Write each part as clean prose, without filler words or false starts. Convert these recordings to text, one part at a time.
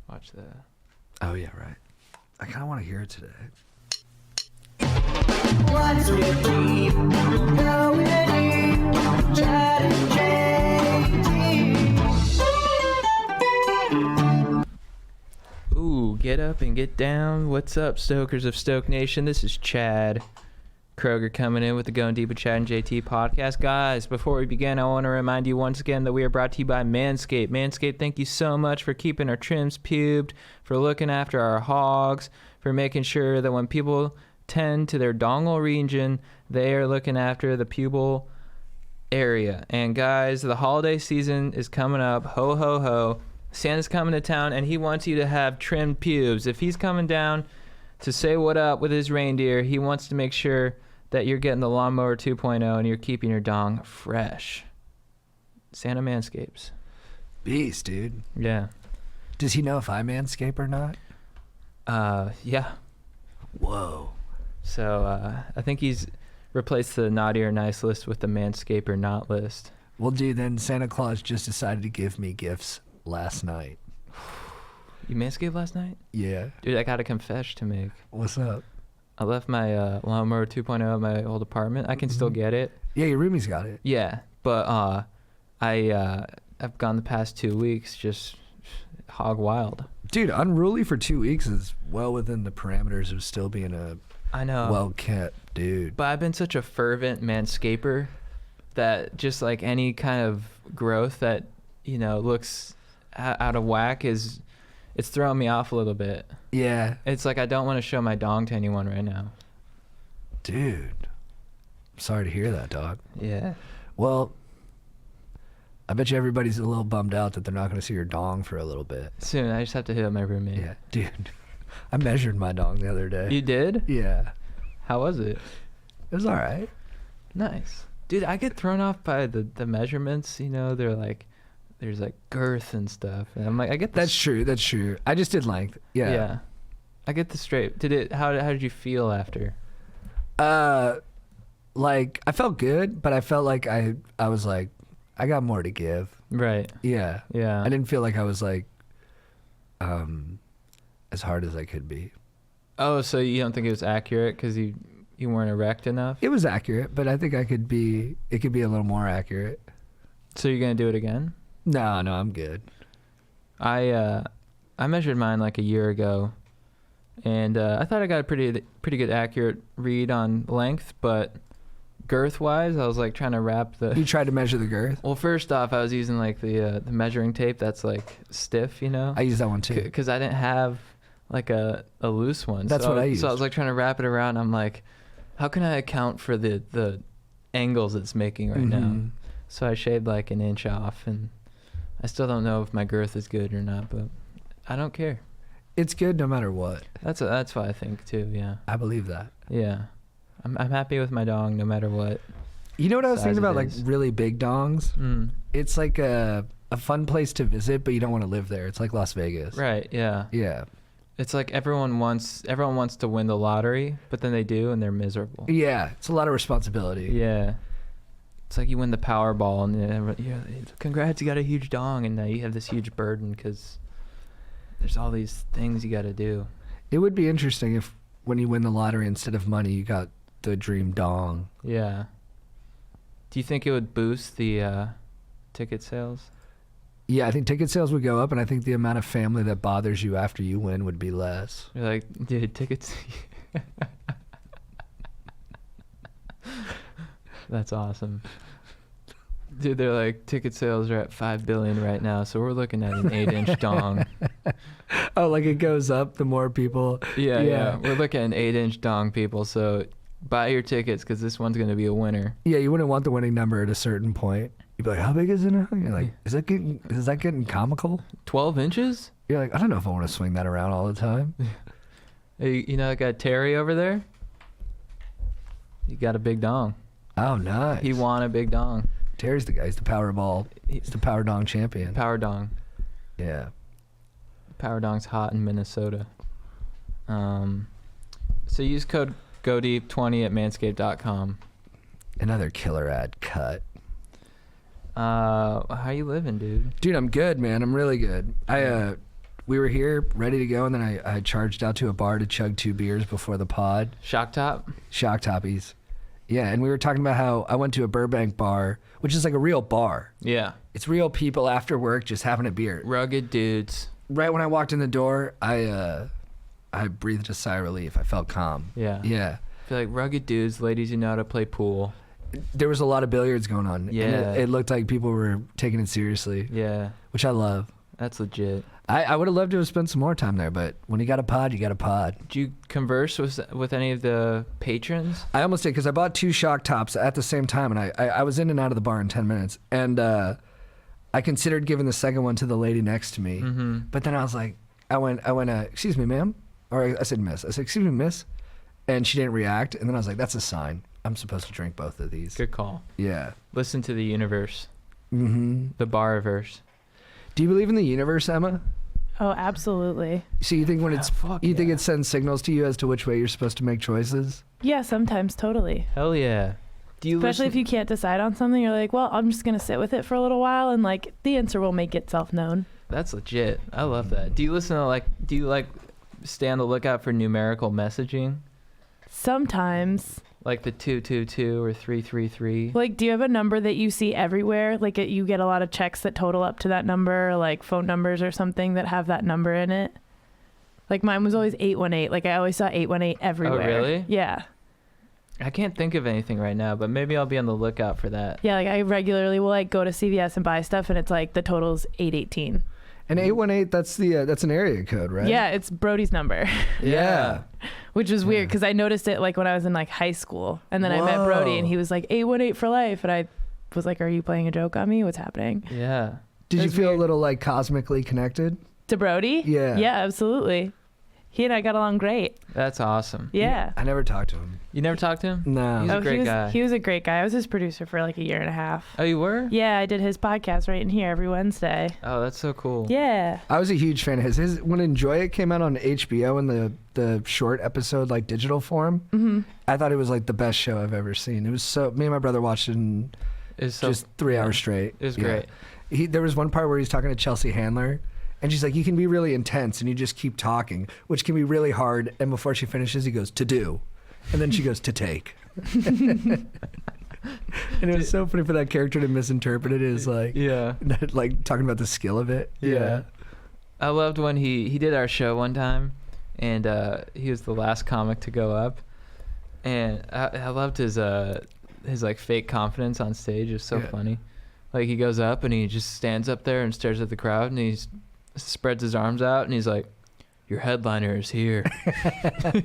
Watch the. Oh yeah, right. I kind of want to hear it today. What's with me? Going deep, Chad and JT. Ooh, get up and get down. What's up, Stokers of Stoke Nation? This is Chad Kroger coming in with the Going Deep with Chad and JT podcast. Guys, before we begin, I want to remind you once again that we are brought to you by Manscape. Manscaped, thank you so much for keeping our trims pubed, for looking after our hogs, for making sure that when people tend to their dongle region, they are looking after the pubal area. And guys, the holiday season is coming up. Ho, ho, ho. Santa's coming to town, and he wants you to have trimmed pubes. If he's coming down to say what up with his reindeer, he wants to make sure that you're getting the lawnmower 2.0 and you're keeping your dong fresh. Santa Manscapes. Beast, dude. Yeah. Does he know if I manscape or not? Yeah. Whoa. So I think he's replaced the naughty or nice list with the Manscape or not list. Well, dude, then Santa Claus just decided to give me gifts last night. You Manscaped last night? Yeah. Dude, I got a confession to make. What's up? I left my lawnmower 2.0 at my old apartment. I can still get it. Yeah, your roomie's got it. Yeah, but I've gone the past 2 weeks just hog wild. Dude, unruly for 2 weeks is well within the parameters of still being a I know. well-kept dude. But I've been such a fervent manscaper that just like any kind of growth that, you know, looks out of whack it's throwing me off a little bit. Yeah. It's like I don't want to show my dong to anyone right now. Dude. I'm sorry to hear that, dog. Yeah. Well, I bet you everybody's a little bummed out that they're not going to see your dong for a little bit. Soon. I just have to hit up my roommate. Yeah. Dude, I measured my dong the other day. You did? Yeah. How was it? It was all right. Nice. Dude, I get thrown off by the measurements, you know, they're like, there's like girth and stuff. And I'm like, I get That's true. That's true. I just did length. Yeah. Yeah. I get the straight. How did you feel after? Like I felt good, but I felt like I was like, I got more to give. Right. Yeah. Yeah. I didn't feel like I was like, as hard as I could be. Oh, so you don't think it was accurate because you weren't erect enough? It was accurate, but I think it could be a little more accurate. So you're gonna do it again? No, I'm good. I measured mine like a year ago, and I thought I got a pretty good accurate read on length, but girth wise, I was like trying to wrap the. You tried to measure the girth? Well, first off, I was using like the measuring tape that's like stiff, you know. I used that one too. Because I didn't have like a loose one. That's what I used. So I was like trying to wrap it around. I'm like, how can I account for the angles it's making right now? So I shaved like an inch off, and I still don't know if my girth is good or not, but I don't care. It's good no matter what. That's what I think too. Yeah. I believe that. Yeah, I'm happy with my dong no matter what. You know what I was thinking about, like is. really big dongs? It's like a fun place to visit, but you don't want to live there. It's like Las Vegas. Right. Yeah. Yeah. It's like everyone wants to win the lottery, but then they do and they're miserable. Yeah. It's a lot of responsibility. Yeah. It's like you win the Powerball and you're congrats, you got a huge dong, and now you have this huge burden because there's all these things you got to do. It would be interesting if when you win the lottery, instead of money, you got the dream dong. Yeah. Do you think it would boost the ticket sales? Yeah, I think ticket sales would go up, and I think the amount of family that bothers you after you win would be less. You're like, dude, tickets. That's awesome. Dude, they're like, ticket sales are at 5 billion right now, so we're looking at an 8-inch dong. Oh, like it goes up the more people. Yeah. We're looking at an 8-inch dong, people, so buy your tickets because this one's going to be a winner. Yeah, you wouldn't want the winning number at a certain point. You'd be like, how big is it now? You're like, is that getting comical? 12 inches? You're like, I don't know if I want to swing that around all the time. Hey, you know that guy Terry over there? He got a big dong. Oh, nice. He won a big dong. Terry's the guy. He's the Powerball. He's the Power Dong champion. Power dong. Yeah. Power dong's hot in Minnesota. So use code GODEEP20 at manscaped.com. Another killer ad cut. How you living, dude? Dude, I'm good, man. I'm really good. we were here ready to go, and then I charged out to a bar to chug 2 beers before the pod. Shock top. Shock Toppies. Yeah, and we were talking about how I went to a Burbank bar, which is like a real bar. Yeah. It's real people after work just having a beer. Rugged dudes. Right when I walked in the door, I breathed a sigh of relief. I felt calm. Yeah. Yeah. I feel like rugged dudes, ladies who know how to play pool. There was a lot of billiards going on. Yeah. And it looked like people were taking it seriously. Yeah. Which I love. That's legit. I would have loved to have spent some more time there, but when you got a pod, you got a pod. Did you converse with any of the patrons? I almost did, because I bought 2 shock tops at the same time, and I was in and out of the bar in 10 minutes. And I considered giving the second one to the lady next to me. Mm-hmm. But then I was like, I went, excuse me, ma'am? Or I said, miss. I said, excuse me, miss? And she didn't react. And then I was like, that's a sign. I'm supposed to drink both of these. Good call. Yeah. Listen to the universe. Mm-hmm. The barverse. Do you believe in the universe, Emma? Oh, absolutely. So you think when Yeah, it's fuck you think yeah. it sends signals to you as to which way you're supposed to make choices? Yeah, sometimes, totally. Hell yeah. Do you Especially if listen- you can't decide on something, you're like, well, I'm just going to sit with it for a little while, and like the answer will make itself known. That's legit. I love that. Do you listen to do you stay on the lookout for numerical messaging? Sometimes. Like the 222 or 333? Like, do you have a number that you see everywhere? Like, you get a lot of checks that total up to that number, like phone numbers or something that have that number in it. Like, mine was always 818. Like, I always saw 818 everywhere. really? Yeah. I can't think of anything right now, but maybe I'll be on the lookout for that. Yeah, like I regularly will like go to CVS and buy stuff, and it's like the total's 818. And 818, that's an area code, right? Yeah, it's Brody's number. Yeah. Which was weird because I noticed it like when I was in like high school, and then I met Brody Whoa. and he was like 818 for life, and I was like, "Are you playing a joke on me? What's happening?" Yeah. Did you That's feel weird. a little like cosmically connected? To Brody? Yeah. Yeah, absolutely. He and I got along great. That's awesome. Yeah. I never talked to him. You never talked to him? No. He's a great he was, guy. He was a great guy. I was his producer for like a year and a half. Oh, you were? Yeah, I did his podcast right in here every Wednesday. Oh, that's so cool. Yeah. I was a huge fan of his. When Enjoy It came out on HBO in the short episode like digital form, Mm-hmm. I thought it was like the best show I've ever seen. It was so. Me and my brother watched it in It's so, just 3 hours straight. It was Yeah. great. There was one part where he's talking to Chelsea Handler, and she's like, "You can be really intense, and you just keep talking, which can be really hard." And before she finishes, he goes, "To do," and then she goes, "To take." And it was so funny for that character to misinterpret it as like, Yeah. like talking about the skill of it. Yeah. I loved when he did our show one time, and he was the last comic to go up, and I loved his like fake confidence on stage. It was so Yeah. funny. Like he goes up and he just stands up there and stares at the crowd, and he spreads his arms out and he's like, "Your headliner is here."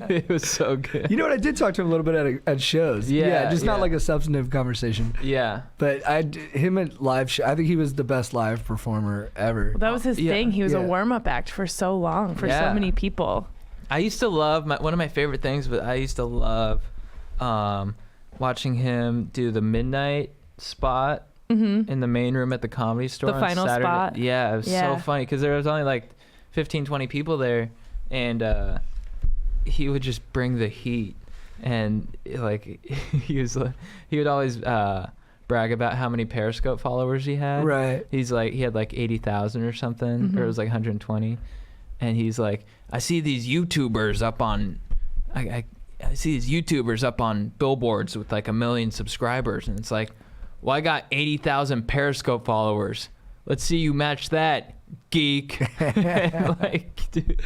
It was so good. You know what? I did talk to him a little bit at shows. Yeah, just not yeah. like a substantive conversation. Yeah. But him at live show, I think he was the best live performer ever. Well, that was his Yeah. thing. He was Yeah. a warm-up act for so long, for Yeah. so many people. I used to love one of my favorite things, but I used to love watching him do the midnight spot Mm-hmm. in the main room at the Comedy Store. The on final Saturday. spot. Yeah, it was Yeah. so funny because there was only like 15, 20 people there, and he would just bring the heat, and like he would always brag about how many Periscope followers he had. Right. He had like 80,000 or something, Mhm. or it was like 120, and he's like, I see these YouTubers up on, I see these YouTubers up on billboards with like 1 million subscribers, and it's like, well, I got 80,000 Periscope followers. Let's see you match that, geek. Like, dude,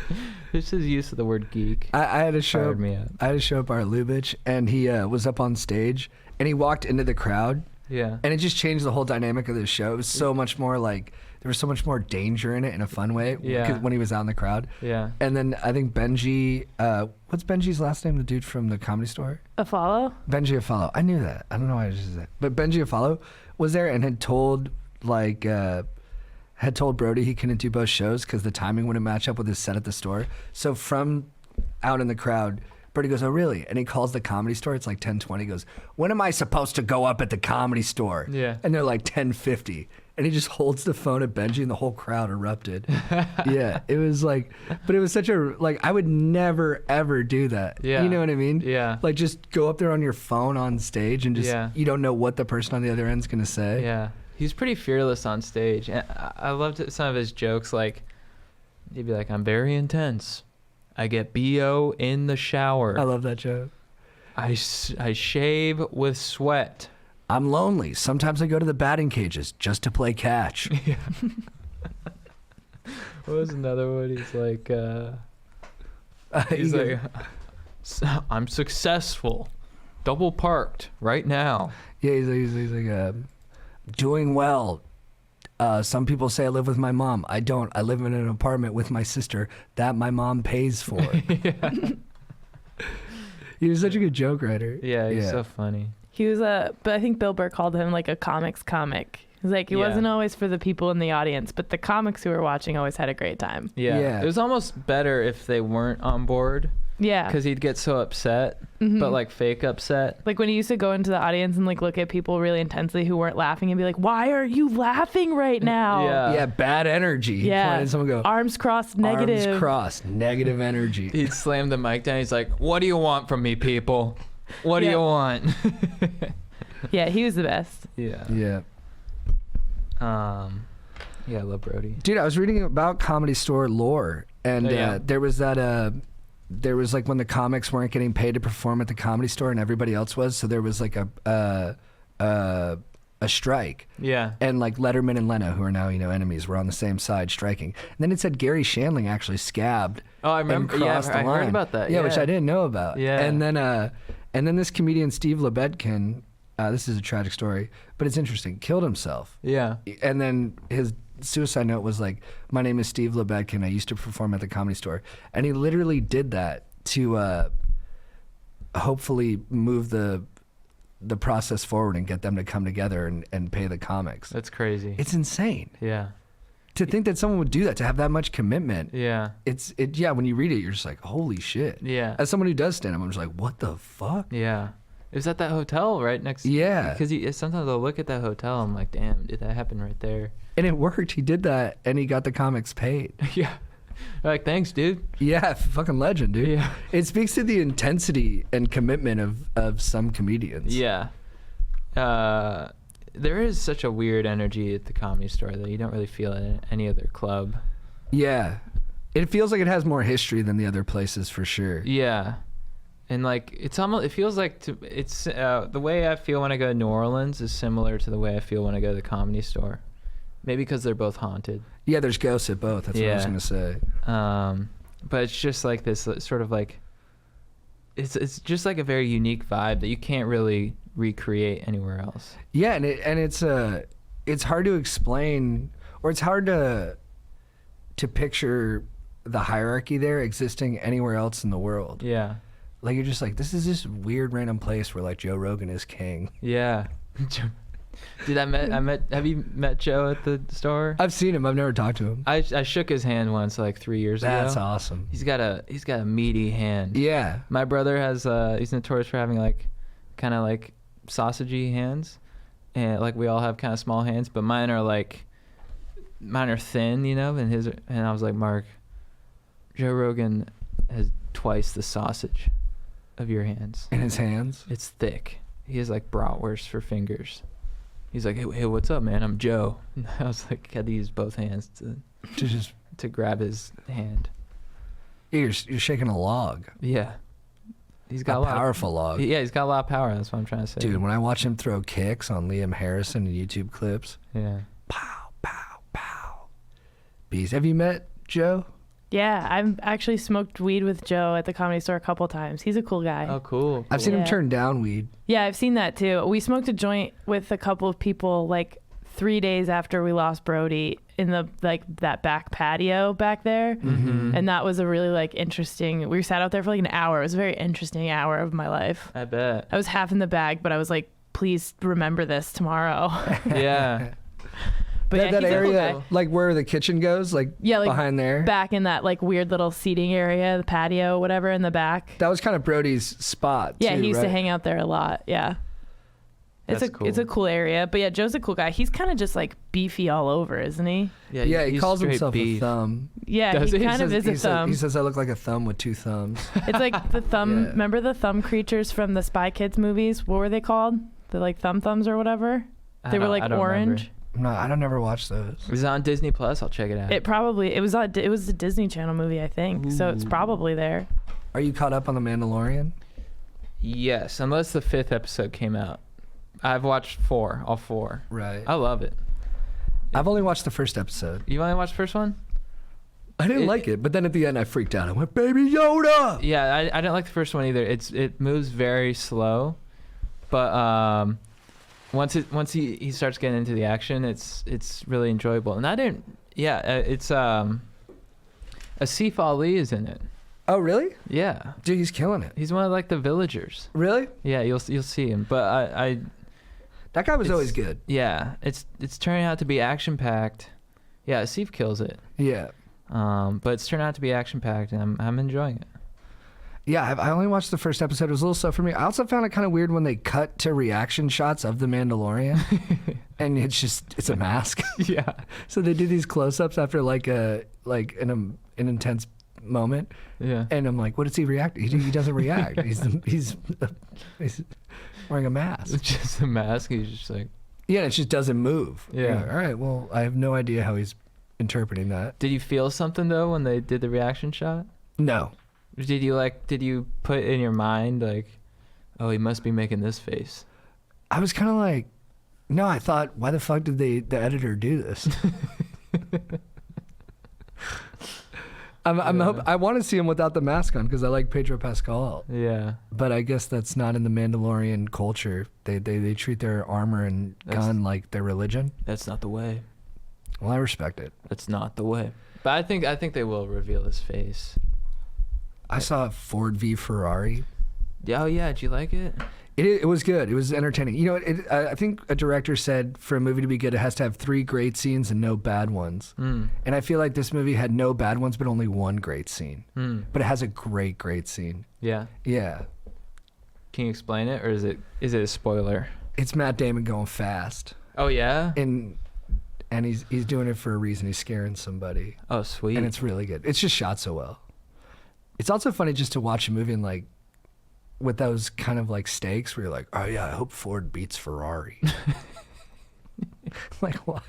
just his use of the word geek I had a show. fired me up. I had a show up Art Lubitsch, and he was up on stage, and he walked into the crowd, Yeah. and it just changed the whole dynamic of the show. It was so much more like there was so much more danger in it in a fun way. Yeah. 'cause when he was out in the crowd. Yeah. And then I think Benji, what's Benji's last name? The dude from the Comedy Store. A follow? Benji Affollow. I knew that. I don't know why I just said that. But Benji Affollow was there and had told Brody he couldn't do both shows because the timing wouldn't match up with his set at the store. So from out in the crowd, Brody goes, "Oh, really?" And he calls the Comedy Store. It's like 10:20. He goes, "When am I supposed to go up at the Comedy Store?" Yeah. And they're like 10:50. And he just holds the phone at Benji and the whole crowd erupted. Yeah. It was like, but it was such a, like, I would never, ever do that. Yeah. You know what I mean? Yeah. Like just go up there on your phone on stage and just, Yeah. you don't know what the person on the other end's going to say. Yeah, he's pretty fearless on stage, and I loved some of his jokes. Like He'd be like, I'm very intense. I get BO in the shower. I love that joke. I shave with sweat. I'm lonely. Sometimes I go to the batting cages just to play catch. Yeah. What was another one? He's like, I'm successful. Double parked right now. Yeah, he's like, doing well. Some people say I live with my mom. I don't. I live in an apartment with my sister that my mom pays for. Yeah. He was such a good joke writer. Yeah, he's so funny. He was but I think Bill Burr called him like a comics comic. He's like, it wasn't always for the people in the audience, but the comics who were watching always had a great time. Yeah. It was almost better if they weren't on board. Yeah. Because he'd get so upset, but like fake upset. Like when he used to go into the audience and like look at people really intensely who weren't laughing and be like, why are you laughing right now? Yeah, bad energy. Yeah. And someone go, arms crossed, negative. Arms crossed, negative energy. He'd slam the mic down. He's like, what do you want from me, people? What do you want? Yeah, he was the best. Yeah. Yeah. Yeah, I love Brody. Dude, I was reading about Comedy Store lore, and there was that there was like when the comics weren't getting paid to perform at the Comedy Store and everybody else was, so there was like a strike. Yeah. And like Letterman and Leno, who are now enemies, were on the same side striking. And then it said Gary Shandling actually scabbed. Oh, I remember. Yeah, I heard about that. Yeah, which I didn't know about. Yeah. And then this comedian Steve Lebedkin, this is a tragic story, but it's interesting, killed himself. Yeah. And then his suicide note was like, my name is Steve Lebedkin. I used to perform at the Comedy Store. And he literally did that to hopefully move the process forward and get them to come together and pay the comics. That's crazy. It's insane. Yeah. To think that someone would do that, to have that much commitment. Yeah. Yeah, when you read it, you're just like, holy shit. Yeah. As someone who does stand up, I'm just like, what the fuck? Yeah. It was at that hotel right next. Yeah. Because sometimes I'll look at that hotel, I'm like, damn, did that happen right there? And it worked. He did that, and he got the comics paid. Yeah. Like, thanks, dude. Yeah, fucking legend, dude. Yeah. It speaks to the intensity and commitment of some comedians. Yeah. There is such a weird energy at the Comedy Store that you don't really feel at any other club. Yeah. It feels like it has more history than the other places for sure. Yeah. And like it feels like the way I feel when I go to New Orleans is similar to the way I feel when I go to the Comedy Store. Maybe because they're both haunted. Yeah, there's ghosts at both. That's what I was gonna say. But it's just like this sort of like it's just like a very unique vibe that you can't really recreate anywhere else. Yeah, and it's hard to explain, or it's hard to picture the hierarchy there existing anywhere else in the world. Yeah. Like you're just like, this is this weird random place where like Joe Rogan is king. Yeah. Dude, have you met Joe at the store? I've seen him. I've never talked to him. I shook his hand once like 3 years ago. That's awesome. He's got a meaty hand. Yeah. My brother has he's notorious for having like kind of like sausagey hands, and like we all have kind of small hands, but mine are thin, and I was like, Mark, Joe Rogan has twice the sausage of your hands. In his hands? It's thick. He has like bratwurst for fingers. He's like, hey, what's up, man? I'm Joe. And I was like, had to use both hands to grab his hand. You're shaking a log. Yeah. He's got a powerful log. Yeah, he's got a lot of power. That's what I'm trying to say. Dude, when I watch him throw kicks on Liam Harrison in YouTube clips, yeah, pow, pow, pow. Beast. Have you met Joe? Yeah, I've actually smoked weed with Joe at the Comedy Store a couple times. He's a cool guy. Oh, cool. I've seen him turn down weed. Yeah, I've seen that too. We smoked a joint with a couple of people like 3 days after we lost Brody in the that back patio back there. Mm-hmm. And that was a really interesting, we sat out there for like an hour. It was a very interesting hour of my life. I bet. I was half in the bag, but I was like, please remember this tomorrow. Yeah. But that he's area, a cool guy. like where the kitchen goes, behind there. Back in that weird little seating area, the patio, whatever, in the back. That was kind of Brody's spot. Yeah, too, he used right? to hang out there a lot. Yeah. That's cool. It's a cool area. But yeah, Joe's a cool guy. He's kind of just beefy all over, isn't he? Yeah, he calls himself beef. a thumb. Yeah, Does he he? kind of is a thumb. He says I look like a thumb with two thumbs. It's like the thumb. Yeah. Remember the thumb creatures from the Spy Kids movies? What were they called? The thumb thumbs or whatever? They were I don't orange. remember. I don't never watch those. Is it on Disney Plus? I'll check it out. It was a Disney Channel movie, I think. So it's probably there. Are you caught up on The Mandalorian? Yes, unless the 5th episode came out. I've watched all 4. Right. I love it. I've only watched the first episode. You only watched the first one? I didn't like it, but then at the end I freaked out. I went, Baby Yoda! Yeah, I didn't like the first one either. It moves very slow, but once he starts getting into the action, it's really enjoyable. And it's Asif Ali is in it. Oh, really? Yeah, Dude, he's killing it. he's one of like the villagers. Really? Yeah, you'll see him. But That guy was It's- always good. yeah, it's turning out to be action packed. Yeah, Asif kills it. Yeah. But it's turned out to be action packed, and I'm enjoying it. Yeah, I only watched the first episode. It was a little slow for me. I also found it kind of weird when they cut to reaction shots of The Mandalorian, and it's a mask. Yeah. So they do these close-ups after an intense moment, Yeah. and I'm like, what does he react? He doesn't react. He's wearing a mask. It's just a mask. He's just like. Yeah, it just doesn't move. Yeah. You're like, all right. Well, I have no idea how he's interpreting that. Did you feel something though when they did the reaction shot? No. Did you put in your mind like, oh, he must be making this face? I was kind of like, no. I thought, why the fuck did the editor do this? I want to see him without the mask on because I like Pedro Pascal. Yeah. But I guess that's not in the Mandalorian culture. They treat their armor and gun like their religion. That's not the way. Well, I respect it. That's not the way. But I think they will reveal his face. I saw Ford v Ferrari. Oh yeah, did you like it? It was good. It was entertaining. You know, I think a director said for a movie to be good, it has to have 3 great scenes and no bad ones. And I feel like this movie had no bad ones, but only 1 great scene. But it has a great scene. Yeah. Yeah. Can you explain it, or is it a spoiler? It's Matt Damon going fast, Oh yeah. and he's doing it for a reason. He's scaring somebody, Oh sweet. and it's really good. It's just shot so well. It's also funny just to watch a movie and like with those kind of like stakes where you're like, oh yeah, I hope Ford beats Ferrari. Like why?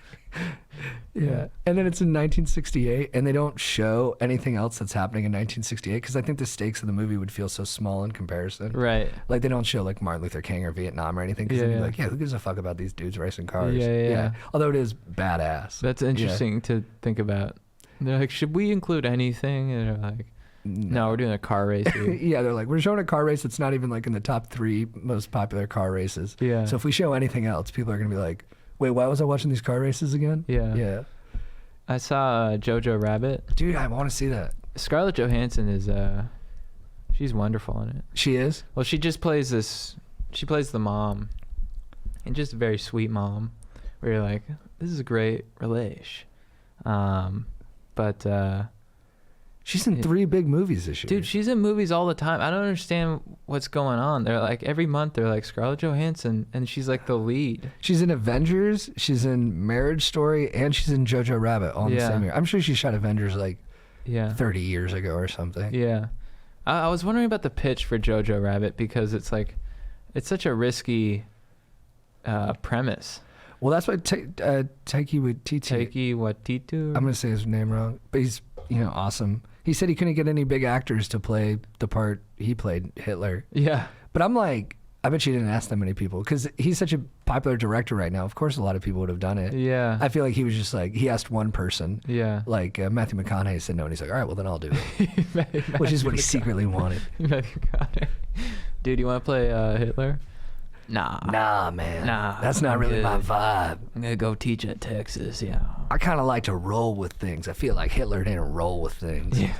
Yeah. And then it's in 1968 and they don't show anything else that's happening in 1968 because I think the stakes of the movie would feel so small in comparison. Right. Like they don't show like Martin Luther King or Vietnam or anything because they'd be like, yeah, who gives a fuck about these dudes racing cars? Yeah. Although it is badass. That's interesting to think about. They're like, should we include anything? And they're like, no, we're doing a car race here. Yeah, they're like, we're showing a car race that's not even like in the top 3 most popular car races. Yeah. So if we show anything else, people are going to be like, wait, why was I watching these car races again? Yeah. Yeah. I saw Jojo Rabbit. Dude, I want to see that. Scarlett Johansson is she's wonderful in it. She is? Well, she plays the mom, and just a very sweet mom, where you're like, this is a great relation. But She's in 3 big movies this year. dude, she's in movies all the time. I don't understand what's going on. They're like every month they're like Scarlett Johansson, and she's like the lead. She's in Avengers, she's in Marriage Story, and she's in Jojo Rabbit all in the same year. I'm sure she shot Avengers like 30 years ago or something. Yeah. I was wondering about the pitch for Jojo Rabbit because it's such a risky premise. Well, that's what Taiki Waititi. I'm going to say his name wrong, but he's, awesome. He said he couldn't get any big actors to play the part he played, Hitler. Yeah. But I'm like, I bet you didn't ask that many people because he's such a popular director right now. Of course, a lot of people would have done it. Yeah. I feel like he was just like, he asked one person. Yeah. Like Matthew McConaughey said no, and he's like, all right, well, then I'll do it. Which is what he secretly wanted. Matthew McConaughey. Dude, you want to play Hitler? Nah, man. Nah, That's not I'm really good. my vibe. I'm going to go teach at Texas, yeah. I kind of like to roll with things. I feel like Hitler didn't roll with things. Yeah.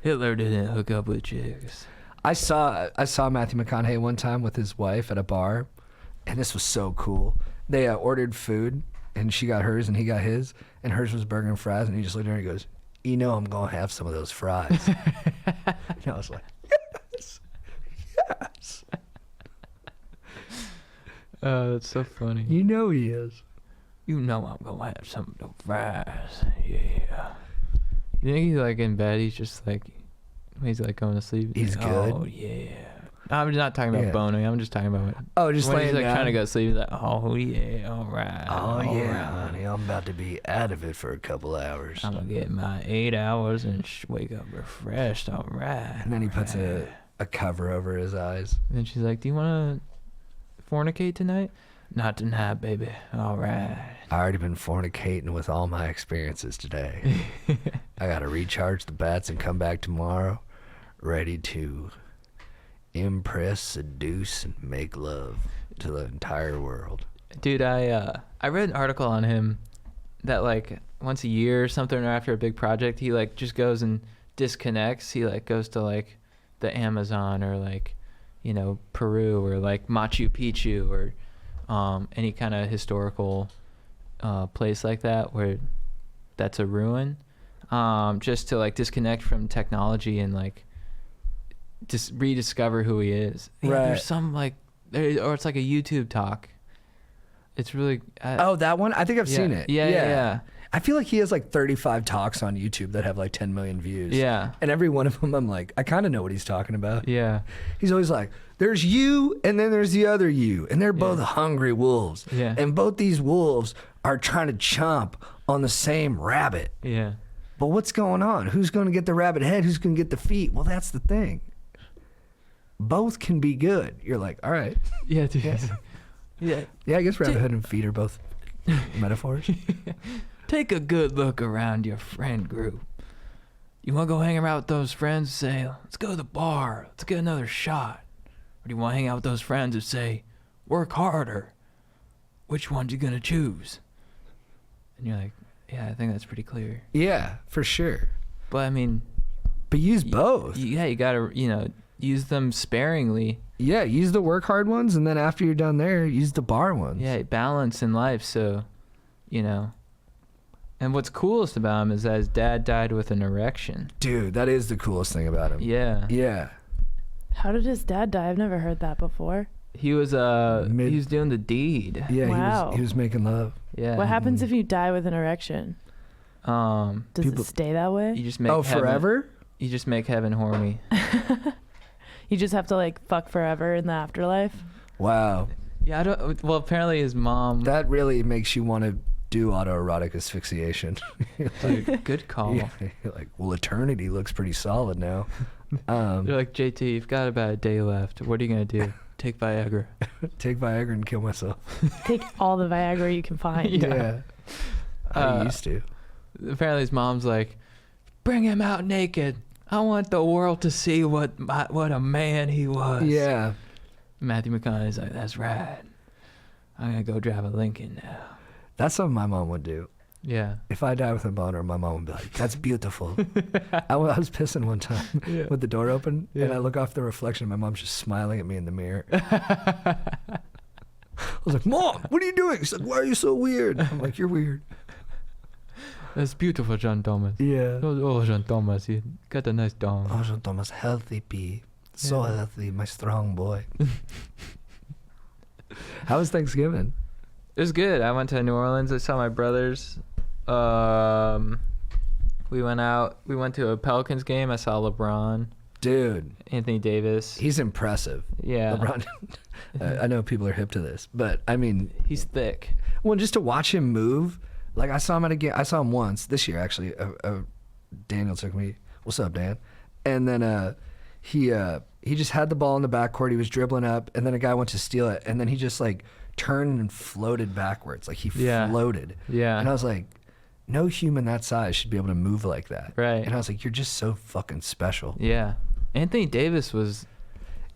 Hitler didn't hook up with chicks. I saw Matthew McConaughey one time with his wife at a bar, and this was so cool. They ordered food, and she got hers, and he got his, and hers was burger and fries, and he just looked at her and he goes, I'm going to have some of those fries. And I was like, yes. Oh, that's so funny. He is. I'm going to have some of the fries. Yeah. You think he's like in bed, he's like going to sleep? He's like, good. Oh, yeah. I'm not talking about Yeah. boning. I'm just talking about Oh, just when he's laying like down. trying to go to sleep. He's like, oh yeah, all right. Oh all yeah, right. honey, I'm about to be out of it for a couple hours. I'm gonna get my 8 hours and wake up refreshed. All right. And then he puts a cover over his eyes. And then she's like, do you want to fornicate tonight? Not tonight, baby. All right. I already been fornicating with all my experiences today. I gotta recharge the bats and come back tomorrow, ready to impress, seduce, and make love to the entire world. Dude, I read an article on him that like once a year or something, or after a big project, he like just goes and disconnects. He like goes to like the Amazon or like, you know, Peru or like Machu Picchu or any kind of historical place like that where that's a ruin, just to like disconnect from technology and like just rediscover who he is. Yeah, Right. there's some like or it's like a YouTube talk. It's really Oh, that one? I think I've seen it. Yeah. I feel like he has like 35 talks on YouTube that have like 10 million views. Yeah. And every one of them, I'm like, I kind of know what he's talking about. Yeah. He's always like, there's you and then there's the other you. And they're both hungry wolves. Yeah. And both these wolves are trying to chomp on the same rabbit. Yeah. But what's going on? Who's going to get the rabbit head? Who's going to get the feet? Well, that's the thing. Both can be good. You're like, all right. Yeah, dude. Yeah. Yeah, I guess rabbit head and feet are both metaphors. Take a good look around your friend group. You want to go hang around with those friends and say, let's go to the bar, let's get another shot? Or do you want to hang out with those friends and say, work harder? Which one you going to choose? And you're like, yeah, I think that's pretty clear. Yeah, for sure. But I mean, But use both. yeah, you got to, you know, use them sparingly. Yeah, use the work hard ones, and then after you're done there, use the bar ones. Yeah, balance in life. So, you know. And what's coolest about him is that his dad died with an erection. Dude, that is the coolest thing about him. Yeah. Yeah. How did his dad die? I've never heard that before. He was he was doing the deed. Yeah, Wow. he was making love. Yeah. What happens if you die with an erection? Does People- it stay that way? You just make Oh, heaven, forever? You just make heaven horny. You just have to like fuck forever in the afterlife? Wow. Yeah, I don't. Well, apparently his mom. That really makes you want to do autoerotic asphyxiation. Dude, good call. Yeah, you're like, well, eternity looks pretty solid now. They're like, JT, you've got about a day left. What are you gonna do? Take Viagra. Take Viagra and kill myself. Take all the Viagra you can find. Yeah. I used to. Apparently his mom's like, bring him out naked. I want the world to see what a man he was. Yeah. Matthew McConaughey's like, that's right. I'm gonna go drive a Lincoln now. That's something my mom would do. Yeah. If I die with a boner, my mom would be like, that's beautiful. I was pissing one time with the door open, and I look off the reflection, and my mom's just smiling at me in the mirror. I was like, Mom, what are you doing? She's like, why are you so weird? I'm like, you're weird. That's beautiful, John Thomas. Yeah. Oh, John Thomas, you got a nice dong. Oh, Jean Thomas, healthy pea. So healthy, my strong boy. How was Thanksgiving? It was good. I went to New Orleans. I saw my brothers. We went out. We went to a Pelicans game. I saw LeBron, Dude, Anthony Davis. he's impressive. Yeah. LeBron, I know people are hip to this, but I mean, He's thick. well, just to watch him move, like I saw him at a game. I saw him once this year, actually. Daniel took me. What's up, Dan? And then he just had the ball in the backcourt. He was dribbling up, and then a guy went to steal it, and then he just like turned and floated backwards, like he Yeah. floated. Yeah. And I was like, no human that size should be able to move like that. Right. And I was like, you're just so fucking special. Yeah. Anthony Davis was.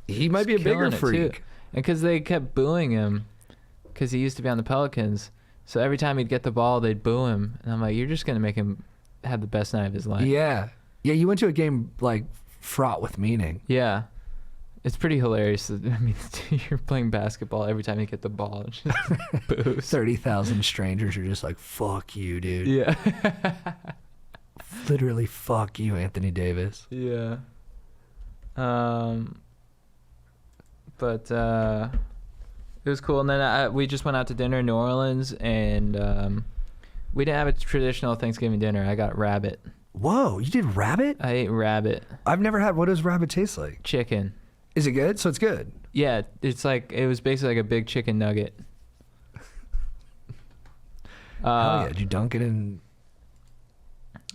He might be a bigger killing it, freak. too. And because they kept booing him, because he used to be on the Pelicans. So every time he'd get the ball, they'd boo him. And I'm like, you're just going to make him have the best night of his life. Yeah. Yeah, you went to a game like fraught with meaning. Yeah. It's pretty hilarious. I mean, you're playing basketball every time you get the ball. It's just boos. 30,000 strangers are just like, fuck you, dude. Yeah. Literally, fuck you, Anthony Davis. Yeah. But it was cool. And then we just went out to dinner in New Orleans, and we didn't have a traditional Thanksgiving dinner. I got rabbit. Whoa, you did rabbit? I ate rabbit. I've never had. What does rabbit taste like? Chicken. Is it good? So it's good. Yeah, it's like it was basically like a big chicken nugget. Hell yeah. Did you dunk it in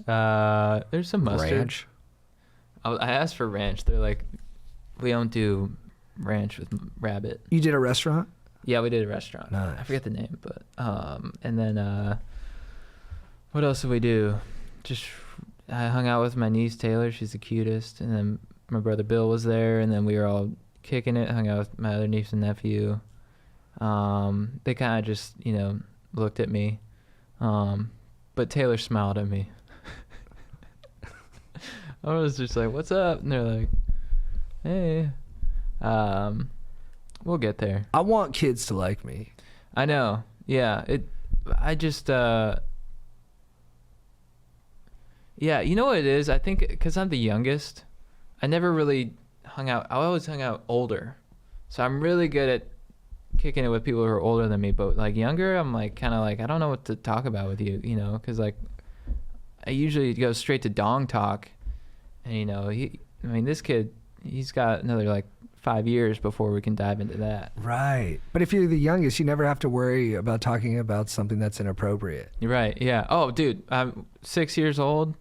There's some mustard. ranch? I asked for ranch. They're like, we don't do ranch with rabbit. You did a restaurant? Yeah, we did a restaurant. Nice. I forget the name, but and then what else did we do? Just I hung out with my niece Taylor. She's the cutest, and then my brother Bill was there, and then we were all kicking it. Hung out with my other niece and nephew. They kind of just looked at me, but Taylor smiled at me. I was just like, "What's up?" And they're like, "Hey." We'll get there. I want kids to like me. I know. Yeah. I just, yeah, you know what it is? I think because I'm the youngest, I never really hung out. I always hung out older. So I'm really good at kicking it with people who are older than me. But like younger, I'm like kind of like, I don't know what to talk about with you, because like I usually go straight to dong talk. And, this kid, he's got another like 5 years before we can dive into that. Right. But if you're the youngest, you never have to worry about talking about something that's inappropriate. You're right. Yeah. Oh, dude, I'm 6 years old.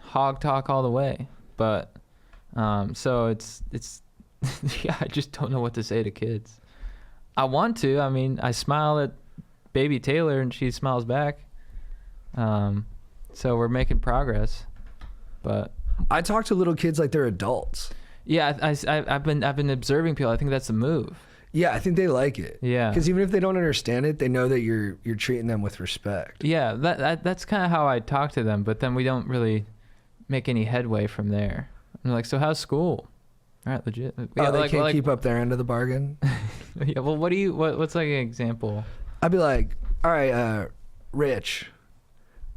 Hog talk all the way. But so it's yeah, I just don't know what to say to kids. I want to. I mean, I smile at baby Taylor and she smiles back. So we're making progress. But I talk to little kids like they're adults. yeah, I've been observing people. I think that's the move. Yeah, I think they like it. Yeah. Because even if they don't understand it, they know that you're treating them with respect. Yeah, that's kind of how I talk to them, but then we don't really make any headway from there. I'm like, so how's school? All right, legit. Yeah, They can't keep up their end of the bargain. Yeah, well, what's like an example? I'd be like, all right, Rich,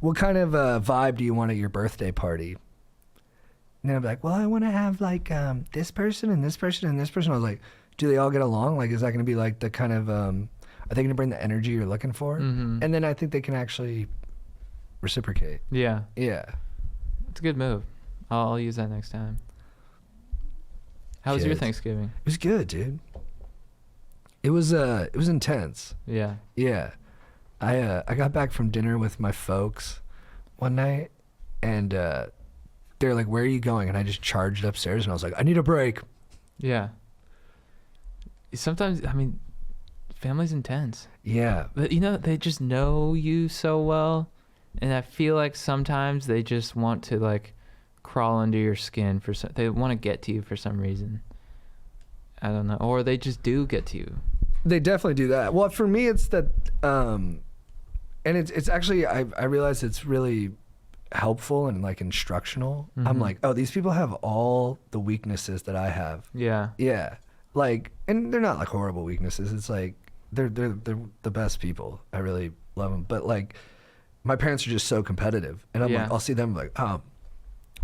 what kind of vibe do you want at your birthday party? And then I'd be like, well, I want to have like this person and this person and this person. I was like, do they all get along? Like, is that going to be like the kind of, are they going to bring the energy you're looking for? Mm-hmm. And then I think they can actually reciprocate. Yeah, Yeah. it's a good move. I'll use that next time. How was your Kids. Thanksgiving? It was good, dude. It was intense. Yeah. Yeah. I got back from dinner with my folks one night, and they're like, where are you going? And I just charged upstairs, and I was like, I need a break. Yeah. Sometimes, family's intense. Yeah. But, they just know you so well. And I feel like sometimes they just want to, like, crawl under your skin. They want to get to you for some reason. I don't know. Or they just do get to you. They definitely do that. Well, for me, it's that, and it's actually, I realize it's really helpful and like instructional. Mm-hmm. I'm like, oh, these people have all the weaknesses that I have. Yeah. Yeah. Like, and they're not like horrible weaknesses. It's like, they're the best people. I really love them. But like, my parents are just so competitive. And I'm Yeah. like, I'll see them like, oh,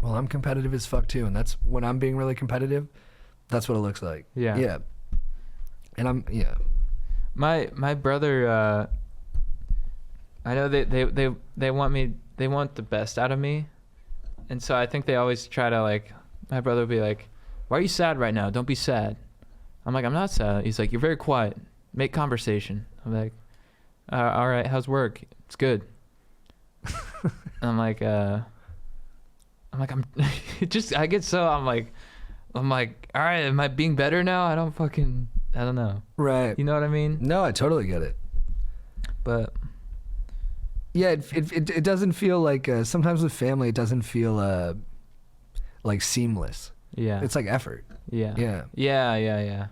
well, I'm competitive as fuck too. And that's when I'm being really competitive, that's what it looks like. Yeah. Yeah. And My brother, I know they want the best out of me, and so I think they always try to like. My brother will be like, "Why are you sad right now? Don't be sad." I'm like, "I'm not sad." He's like, "You're very quiet. Make conversation." I'm like, "All right, how's work? It's good." I'm like, I get so I'm like, all right, am I being better now? I don't know. right. You know what I mean? No, I totally get it. But Yeah, it doesn't feel like sometimes with family it doesn't feel like seamless. yeah, It's like effort. yeah, Yeah. yeah.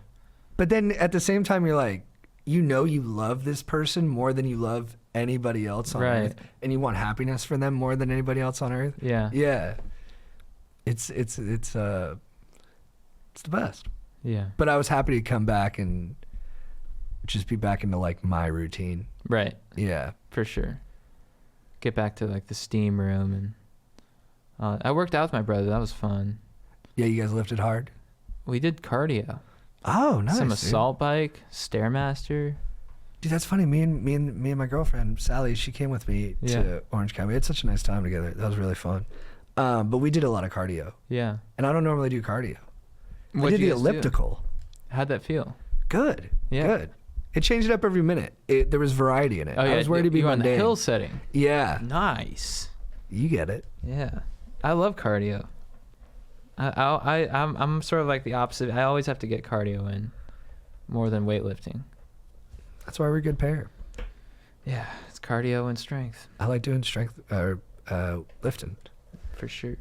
But then at the same time you're like, you love this person more than you love anybody else on Right. earth, and you want happiness for them more than anybody else on earth. Yeah. Yeah. It's the best. Yeah. But I was happy to come back and just be back into like my routine. Right. Yeah. For sure. Get back to like the steam room and I worked out with my brother. That was fun. Yeah, you guys lifted hard? We did cardio. Oh, nice. Some dude. assault bike, Stairmaster. Dude, that's funny. Me and my girlfriend Sally, she came with me Yeah. to Orange County. We had such a nice time together. That was really fun. But we did a lot of cardio, Yeah. and I don't normally do cardio. I What'd did you the guys do? elliptical. How'd that feel? Good. Yeah. Good. It changed it up every minute. There was variety in it. Oh yeah, I was worried to be you were on the mundane. hill setting. Yeah. Nice. You get it. Yeah, I love cardio. I'm sort of like the opposite. I always have to get cardio in more than weightlifting. That's why we're a good pair. Yeah, it's cardio and strength I like doing strength lifting. for sure.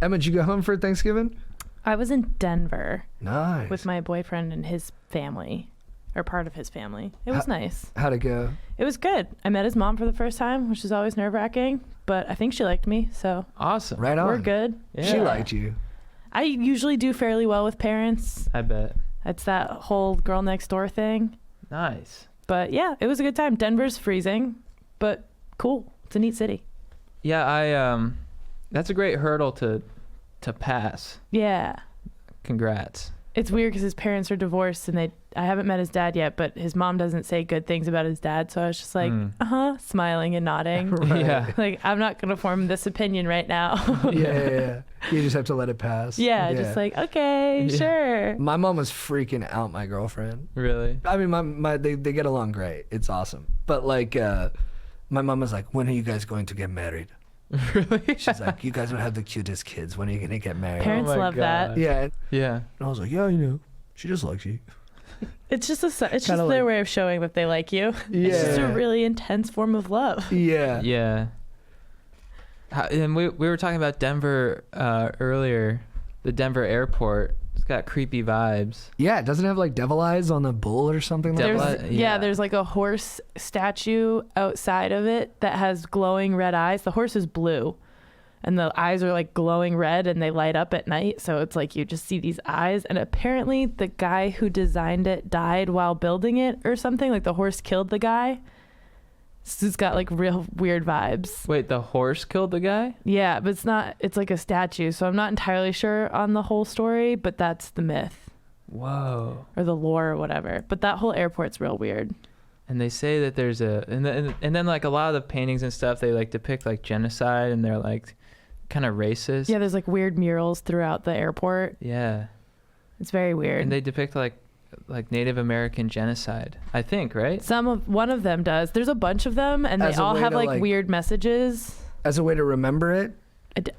Emma, did you go home for Thanksgiving? I was in Denver Nice. with my boyfriend and his family, or part of his family. It was nice. How'd it go? It was good. I met his mom for the first time, which is always nerve-wracking, but I think she liked me, so Awesome. Right on. we're good. She Yeah. liked you. I usually do fairly well with parents. I bet. It's that whole girl next door thing. Nice. But yeah, it was a good time. Denver's freezing, but cool. It's a neat city. Yeah, that's a great hurdle to pass. Yeah. Congrats. It's weird because his parents are divorced and I haven't met his dad yet, but his mom doesn't say good things about his dad. So I was just like, smiling and nodding. Right. Yeah. Like, I'm not going to form this opinion right now. Yeah. You just have to let it pass. yeah, just like, okay, Yeah. sure. My mom was freaking out my girlfriend. Really? I mean, they get along great. It's awesome. But like, my mom was like, when are you guys going to get married? Really? She's like, you guys would have the cutest kids. When are you going to get married? Parents my love that. God. Yeah. And Yeah. I was like, yeah, you know, she just likes you. It's just it's just Kinda their like- way of showing that they like you. It's just a Yeah. really intense form of love. Yeah. Yeah. And we were talking about Denver earlier. The Denver airport. It's got creepy vibes. Yeah. Doesn't it have like devil eyes on the bull or something like Devil that? eye- Yeah, yeah. there's like a horse statue outside of it that has glowing red eyes. The horse is blue and the eyes are like glowing red and they light up at night. So it's like you just see these eyes. And apparently the guy who designed it died while building it or something. Like the horse killed the guy. It's got like real weird vibes. Wait, the horse killed the guy? Yeah, but it's like a statue. So I'm not entirely sure on the whole story, but that's the myth Whoa. or the lore or whatever. But that whole airport's real weird. And they say that there's and then like a lot of the paintings and stuff, they like depict like genocide and they're like kind of racist. Yeah, there's like weird murals throughout the airport. Yeah. It's very weird. And they depict like Native American genocide, I think, right? One of them does. There's a bunch of them, and they As a all way have to, like like- weird messages. As a way to remember it?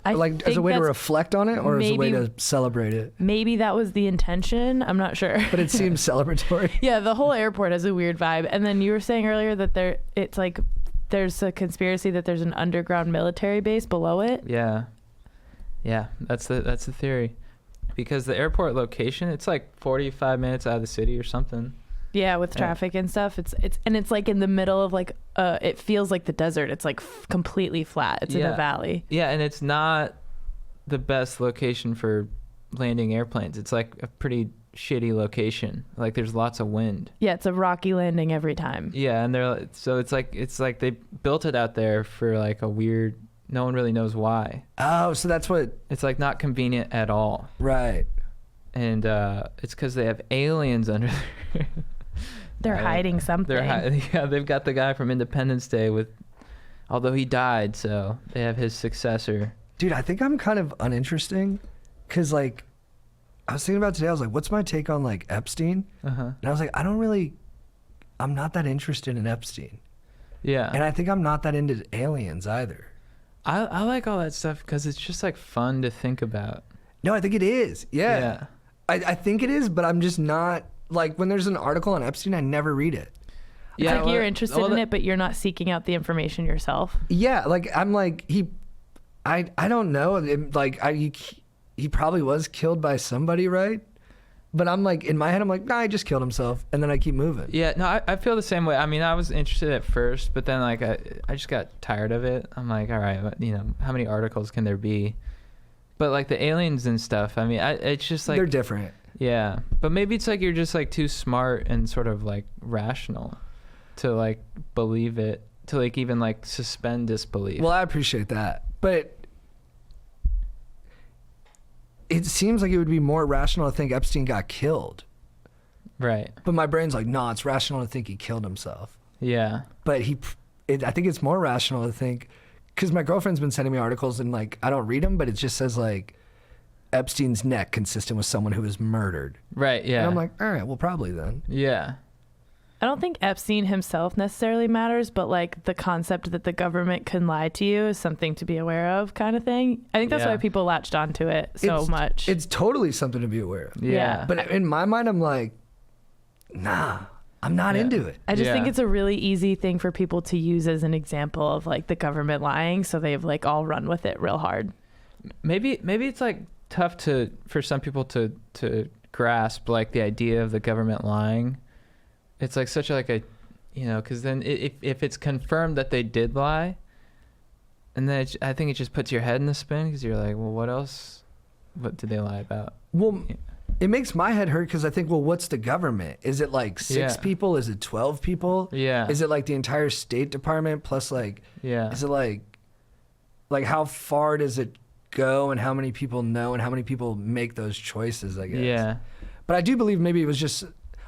I Like as a think way to that's- reflect on it or as a way maybe- to celebrate it? Maybe that was the intention. I'm not sure. But it seems celebratory. Yeah, the whole airport has a weird vibe. And then you were saying earlier that it's like there's a conspiracy that there's an underground military base below it. Yeah. Yeah, that's the theory. Because the airport location, it's like 45 minutes out of the city or something. Yeah, with Yeah. traffic and stuff. It's like in the middle of like it feels like the desert. It's like completely flat. It's in Yeah. a valley. Yeah, and it's not the best location for landing airplanes. It's like a pretty shitty location. Like there's lots of wind. Yeah, it's a rocky landing every time. Yeah, and it's like they built it out there for like a weird, no one really knows why. Oh, so that's what. It's like not convenient at all. Right. And it's because they have aliens under there. They're hiding something. Yeah, they've got the guy from Independence Day although he died, so they have his successor. Dude, I think I'm kind of uninteresting because, like, I was thinking about today, I was like, what's my take on, like, Epstein? Uh-huh. And I was like, I'm not that interested in Epstein. Yeah. And I think I'm not that into aliens either. I like all that stuff because it's just like fun to think about. No, I think it is. Yeah. Yeah. I think it is, but I'm just not, like, when there's an article on Epstein, I never read it. It's Yeah, like well, you're interested well, in it, but you're not seeking out the information yourself. Yeah, like, I'm like, I don't know. He probably was killed by somebody, right? But I'm like, in my head, I'm like, nah, he just killed himself. And then I keep moving. Yeah, no, I feel the same way. I mean, I was interested at first, but then like I just got tired of it. I'm like, all right, how many articles can there be? But like the aliens and stuff, I mean, it's just like They're different. Yeah, but maybe it's like you're just like too smart and sort of like rational to like believe it, to like even like suspend disbelief. Well, I appreciate that. But it seems like it would be more rational to think Epstein got killed. Right. But my brain's like, no, it's rational to think he killed himself. Yeah. But I think it's more rational to think, because my girlfriend's been sending me articles and like, I don't read them, but it just says like, Epstein's neck consistent with someone who was murdered? Right. Yeah. And I'm like, all right, well, probably then. yeah. I don't think Epstein himself necessarily matters, but like the concept that the government can lie to you is something to be aware of, kind of thing. I think that's Yeah. why people latched onto it so much. It's totally something to be aware of. Yeah. But in my mind, I'm like, nah, I'm not Yeah. into it. I just think Yeah. it's a really easy thing for people to use as an example of like the government lying, so they've like all run with it real hard. Maybe it's like tough for some people to grasp like the idea of the government lying. It's like such like a, because then if it's confirmed that they did lie, and then I think it just puts your head in the spin because you're like, well, what else? What did they lie about? Well, Yeah. it makes my head hurt because I think, well, what's the government? Is it like 6 Yeah. people? Is it 12 people? Yeah. Is it like the entire State Department plus like, Yeah. is it like how far does it go and how many people know and how many people make those choices, I guess. Yeah. But I do believe maybe it was just,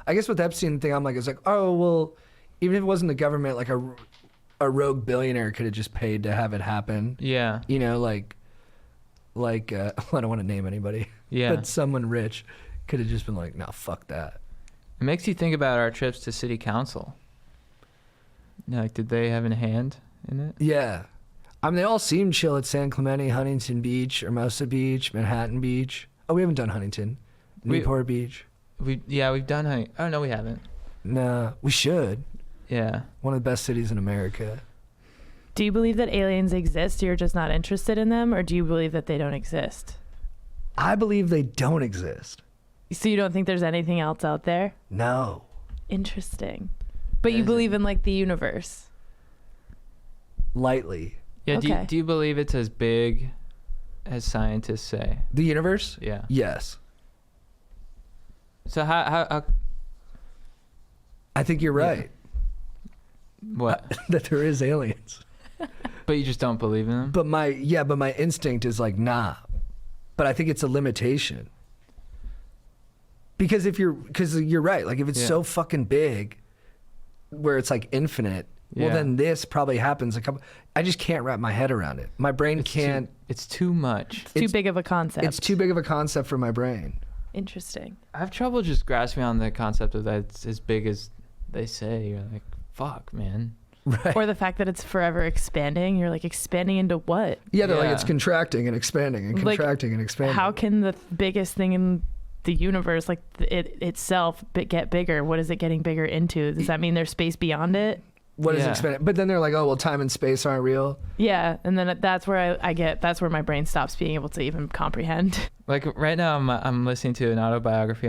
I guess with the Epstein thing, I'm like, it's like, oh, well, even if it wasn't the government, like a rogue billionaire could have just paid to have it happen. Yeah. Like I don't want to name anybody, Yeah. but someone rich could have just been like, no, fuck that. It makes you think about our trips to city council. Like, did they have a hand in it? Yeah. I mean, they all seem chill at San Clemente, Huntington Beach, Hermosa Beach, Manhattan Beach. Oh, we haven't done Huntington. Newport Beach. We've done Oh no, we haven't. No, we should. Yeah. One of the best cities in America. Do you believe that aliens exist? You're just not interested in them, or do you believe that they don't exist? I believe they don't exist. So you don't think there's anything else out there? No. Interesting. But you Is it? believe in like the universe. Lightly. Yeah. Okay. Do you believe it's as big as scientists say? The universe? Yeah. Yes. So how I think you're right what? that there is aliens. But you just don't believe in them? But my instinct is like, nah. But I think it's a limitation. Because you're right. Like if it's Yeah. so fucking big where it's like infinite, well Yeah. then this probably happens I just can't wrap my head around it. My brain can't. It's too much. It's too big of a concept. It's too big of a concept for my brain. Interesting. I have trouble just grasping on the concept of that it's as big as they say. You're like, fuck, man. Right. Or the fact that it's forever expanding. You're like, expanding into what? Yeah, they're like Yeah. it's contracting and expanding and Like, contracting and expanding. How can the biggest thing in the universe, like it itself, get bigger? What is it getting bigger into? Does that mean there's space beyond it? What is Yeah. expanding? But then they're like, oh well, time and space aren't real. Yeah, and then that's where that's where my brain stops being able to even comprehend. Like right now, I'm listening to an autobiography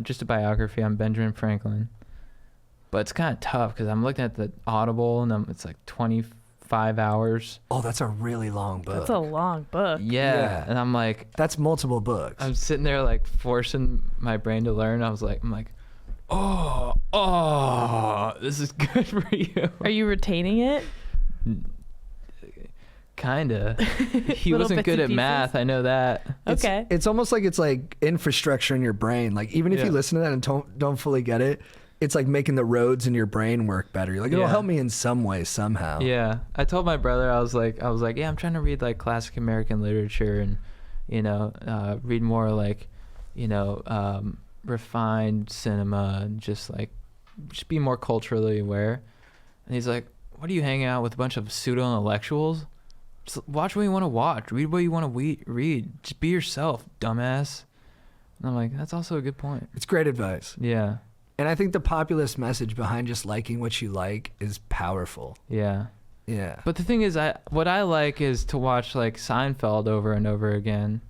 just a biography on Benjamin Franklin. But it's kind of tough because I'm looking at the Audible and it's like 25 hours. Oh, that's a really long book. That's a long book. Yeah. And I'm like, That's multiple books. I'm sitting there like forcing my brain to learn. I'm like, oh, this is good for you. Are you retaining it? Kinda. He Little wasn't bits good and at pieces? math. I know that. Okay. It's almost like it's like infrastructure in your brain. Like even if Yeah. you listen to that and don't fully get it, it's like making the roads in your brain work better. You're like, it'll Yeah. help me in some way somehow. Yeah. I told my brother, I was like, yeah, I'm trying to read like classic American literature and, read more like, refined cinema and just be more culturally aware. And he's like, what are you hanging out with a bunch of pseudo intellectuals? Just watch what you want to watch. Read what you want to read. Just be yourself, dumbass. And I'm like, that's also a good point. It's great advice. Yeah. And I think the populist message behind just liking what you like is powerful. Yeah. Yeah. But the thing is, what I like is to watch like Seinfeld over and over again.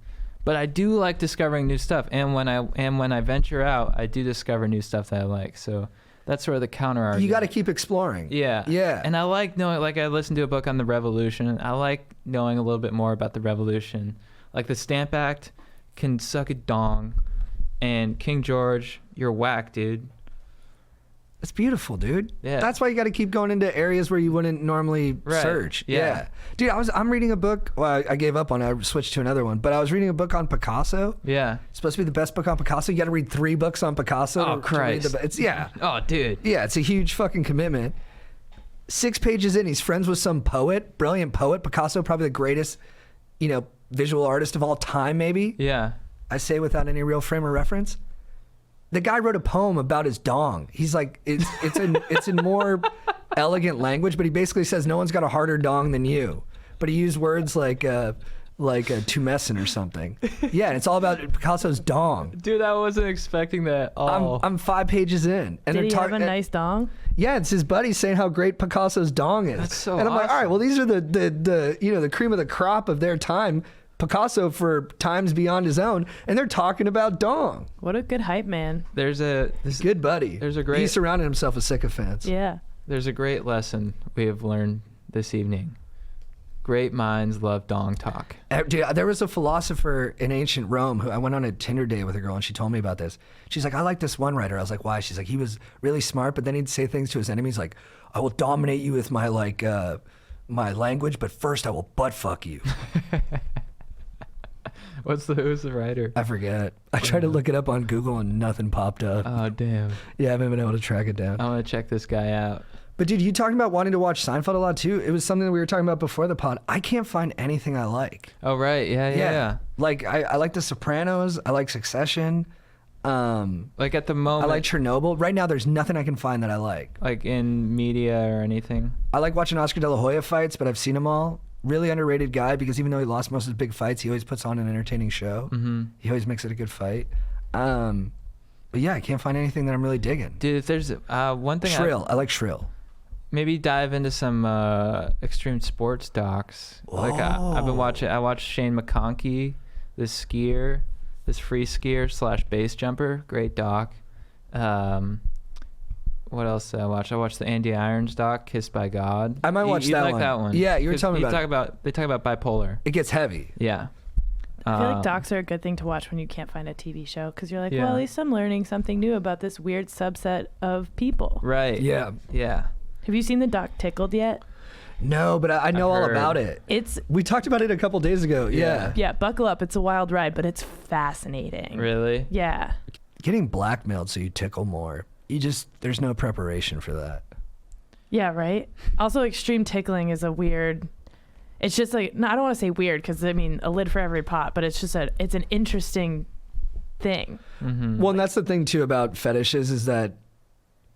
But I do like discovering new stuff, and when I venture out, I do discover new stuff that I like. So that's sort of the counter argument. You got to keep exploring. Yeah. Yeah. And I like knowing, like I listened to a book on the revolution. I like knowing a little bit more about the revolution. Like the Stamp Act can suck a dong, and King George, you're whack, dude. It's beautiful, dude. Yeah. That's why you got to keep going into areas where you wouldn't normally Right. search. Yeah. Dude, I'm reading a book. Well, I gave up on it. I switched to another one. But I was reading a book on Picasso. Yeah. It's supposed to be the best book on Picasso. You got to read 3 books on Picasso. Oh, to read Christ. it's yeah. Oh, dude. Yeah, it's a huge fucking commitment. 6 pages in, he's friends with some poet, brilliant poet. Picasso, probably the greatest, visual artist of all time, maybe. Yeah. I say without any real frame of reference. The guy wrote a poem about his dong. He's like, it's in more elegant language, but he basically says no one's got a harder dong than you. But he used words like tumescent or something. Yeah, and it's all about Picasso's dong. Dude, I wasn't expecting that. Oh. I'm 5 pages in, and Did he have a nice dong? Yeah, it's his buddy saying how great Picasso's dong is. That's so And I'm like, all right, awesome. well, these are the cream of the crop of their time. Picasso for times beyond his own, and they're talking about dong. What a good hype man. There's Good buddy. There's a great- He surrounded himself with sycophants. Yeah. a great lesson we have learned this evening. Great minds love dong talk. Dude, there was a philosopher in ancient Rome who I went on a Tinder date with a girl, and she told me about this. She's like, I like this one writer. I was like, why? She's like, he was really smart, but then he'd say things to his enemies like, I will dominate you with my my language, but first I will butt fuck you. Who's the writer? I forget. I tried to look it up on Google and nothing popped up. Oh, damn. Yeah, I haven't been able to track it down. I want to check this guy out. But dude, you talking about wanting to watch Seinfeld a lot too. It was something that we were talking about before the pod. I can't find anything I like. Oh, right. Yeah. Like I like The Sopranos. I like Succession. Like at the I moment, like Chernobyl. Right now, there's nothing I can find that I like. like in media or anything. I like watching Oscar De La Hoya fights, but I've seen them all. Really underrated guy because even though he lost most of his big fights, he always puts on an entertaining show. Mm-hmm. He always makes it a good fight. But yeah, I can't find anything that I'm really digging. Dude, if there's one thing Shrill. I like Shrill. maybe dive into some extreme sports docs. Like I've been watching. I watched Shane McConkey, this free skier / base jumper. Great doc. What else did I watch? I watched the Andy Irons doc, Kissed by God. I might watch You'd that like one. that one. Yeah, you were 'Cause telling me about it. They talk about bipolar. It gets heavy. Yeah. I feel like docs are a good thing to watch when you can't find a TV show because you're like, Yeah. well, at least I'm learning something new about this weird subset of people. Right. Yeah. Yeah. Have you seen the doc Tickled yet? No, but I know all heard. about it. It's We talked about it a couple days ago. Yeah. yeah, buckle up. It's a wild ride, but it's fascinating. Really? Yeah. Getting blackmailed so you tickle more. There's no preparation for that. Yeah, right? Also, extreme tickling is a weird... It's just like... No, I don't want to say weird because, I mean, a lid for every pot, but it's just it's an interesting thing. Mm-hmm. Well, and that's the thing too about fetishes is that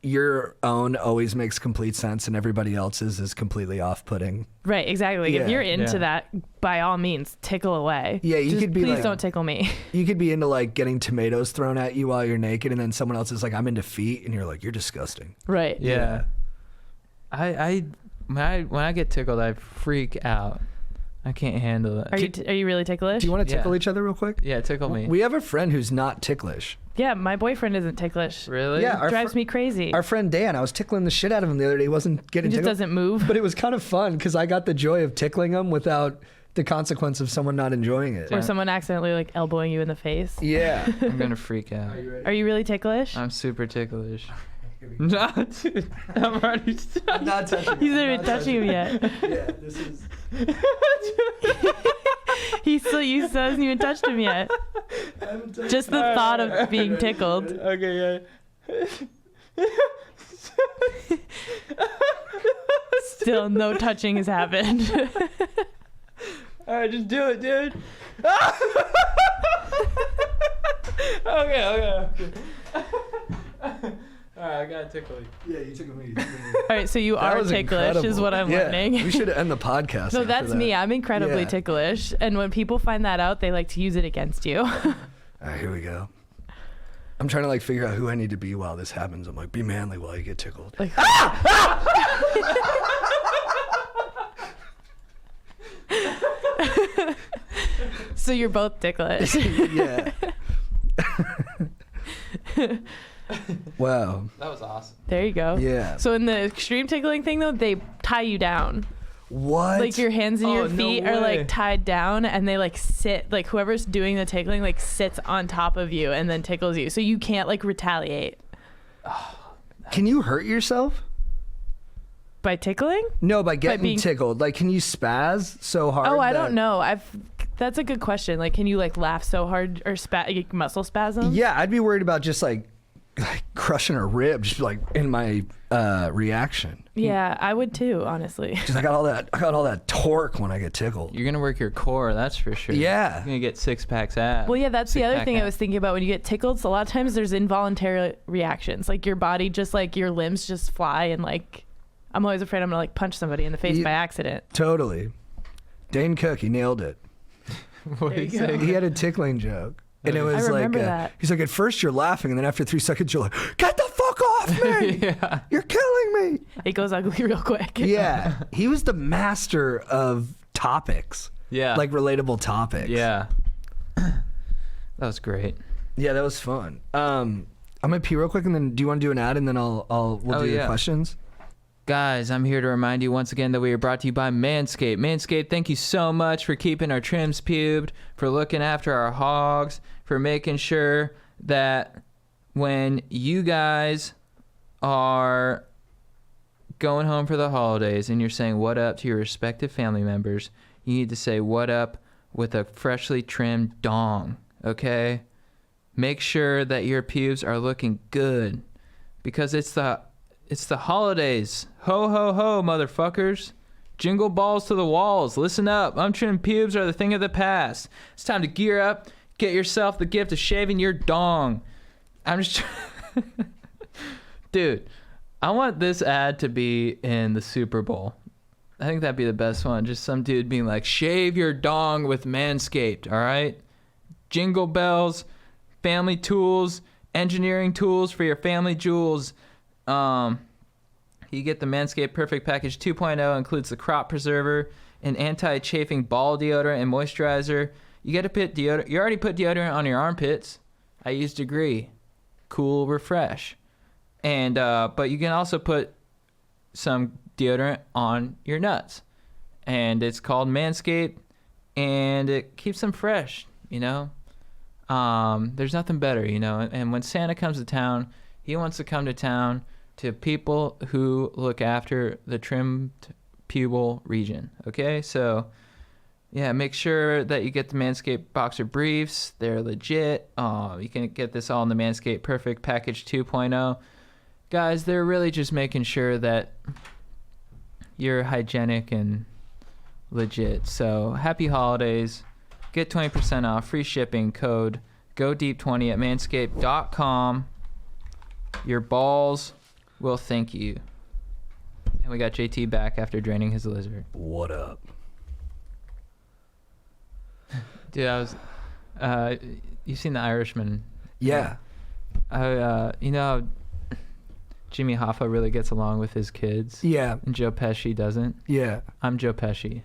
your own always makes complete sense and everybody else's is completely off-putting. Right, exactly. Yeah. If you're into Yeah. that, by all means, tickle away. Yeah, you Just could be please like- don't tickle me. You could be into like getting tomatoes thrown at you while you're naked and then someone else is like, I'm into feet, and you're like, you're disgusting. Right. Yeah. When I get tickled, I freak out. I can't handle it. Are you really ticklish? Do you want to tickle Yeah. each other real quick? Yeah, tickle me. We have a friend who's not ticklish. Yeah, my boyfriend isn't ticklish. Really? Yeah, our Drives me crazy. Our friend Dan, I was tickling the shit out of him the other day. He wasn't He getting just tickled. doesn't move. But it was kind of fun because I got the joy of tickling him without the consequence of someone not enjoying it. Or someone accidentally like elbowing you in the face. Yeah. I'm gonna freak out. Are you really ticklish? I'm super ticklish. No, dude. I'm already I'm not touching He's not even touching him yet. Yeah, this is. He still hasn't even touched him yet. Just the thought of being tickled. Okay, yeah. Still, no touching has happened. All right, just do it, dude. Okay. All right, I gotta tickle you. Yeah, you took me. All right, so you That are was ticklish, is incredible. what I'm Yeah, learning. We should end the podcast. No, after that's that. me. I'm incredibly Yeah. ticklish, and when people find that out, they like to use it against you. All right, here we go. I'm trying to like figure out who I need to be while this happens. I'm like, be manly while you get tickled. Like, so you're both ticklish. Yeah. Wow. That was awesome. There you go. Yeah. So in the extreme tickling thing, though, they tie you down. What? Like your hands and Oh, your no feet are way. like tied down, and they like sit. Like whoever's doing the tickling like sits on top of you and then tickles you, so you can't like retaliate Can you hurt yourself? by tickling. No, by getting being- tickled. Like, can you spaz so hard? Oh, I that- don't know. That's a good question. Like, can you like laugh so hard or like muscle spasms? Yeah, I'd be worried about just like like crushing her rib, just like in my reaction. Yeah, I would too, honestly. Because I got all that torque when I get tickled. You're gonna work your core, that's for sure. Yeah. You're gonna get 6-packs abs. Well, yeah, that's the other Six-pack thing I abs. was thinking about when you get tickled. So a lot of times there's involuntary reactions. Like your body just like your limbs just fly and like I'm always afraid I'm gonna like punch somebody in the face by accident. Totally. Dane Cook, he nailed it. What There do you you go. say? He had a tickling joke. And it was I remember like, that. he's like, at first you're laughing, and then after 3 seconds you're like, get the fuck off me! Yeah. You're killing me! It goes ugly real quick. Yeah. He was the master of topics. Yeah. Like relatable topics. Yeah. That was great. Yeah, that was fun. I'm gonna pee real quick, and then do you want to do an ad, and then we'll do the yeah. questions? Guys, I'm here to remind you once again that we are brought to you by Manscape. Manscaped, thank you so much for keeping our trims pubed, for looking after our hogs, for making sure that when you guys are going home for the holidays and you're saying what up to your respective family members, you need to say what up with a freshly trimmed dong, okay? Make sure that your pubes are looking good because it's the holidays. Ho, ho, ho, motherfuckers. Jingle balls to the walls. Listen up. Untrimmed pubes are the thing of the past. It's time to gear up. Get yourself the gift of shaving your dong. I'm just... Dude, I want this ad to be in the Super Bowl. I think that'd be the best one. Just some dude being like, shave your dong with Manscaped, all right? Jingle bells, family tools, engineering tools for your family jewels. You get the Manscaped Perfect Package 2.0, includes the crop preserver, an anti-chafing ball deodorant and moisturizer. You get to put deodorant. You already put deodorant on your armpits. I use Degree, cool, refresh, and but you can also put some deodorant on your nuts, and it's called Manscaped, and it keeps them fresh. You know, there's nothing better. You know, and when Santa comes to town, he wants to come to town to people who look after the trimmed pubal region. Okay, so yeah, make sure that you get the Manscaped boxer briefs. They're legit. You can get this all in the Manscaped Perfect Package 2.0. Guys, they're really just making sure that you're hygienic and legit. So happy holidays. Get 20% off, free shipping, code GODEEP20 at manscaped.com. Your balls will thank you. And we got JT back after draining his lizard. What up? Dude, I was you've seen The Irishman. Yeah. You know how Jimmy Hoffa really gets along with his kids? Yeah. And Joe Pesci doesn't? Yeah. I'm Joe Pesci.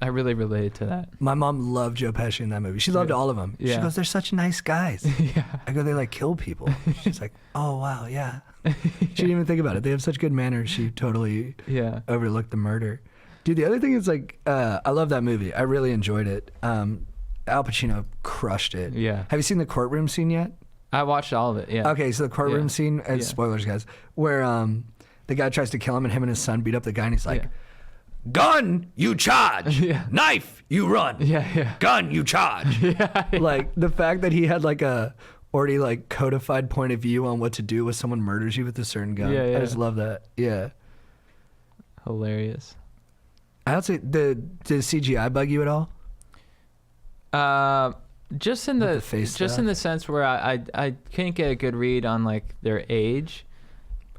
I really related to that. My mom loved Joe Pesci in that movie. She loved all of them. She Yeah. goes, they're such nice guys. Yeah. I go, they like kill people. She's like, oh, wow, yeah. She didn't even think about it. They have such good manners. She totally Yeah. overlooked the murder. Dude, the other thing is like, I love that movie. I really enjoyed it. Al Pacino crushed it. Yeah. Have you seen the courtroom scene yet? I watched all of it, yeah. Okay, so the courtroom Yeah. scene, Yeah. spoilers, guys, where the guy tries to kill him and him and his son beat up the guy and he's like, Yeah. gun, you charge. Yeah. Knife, you run. Yeah, yeah. Gun, you charge. Yeah. Like the fact that he had like a already like codified point of view on what to do when someone murders you with a certain gun. Yeah, yeah. I just love that. Yeah. Hilarious. I would say did CGI bug you at all? Just in With the, the face just stuff? in the sense where I couldn't get a good read on like their age,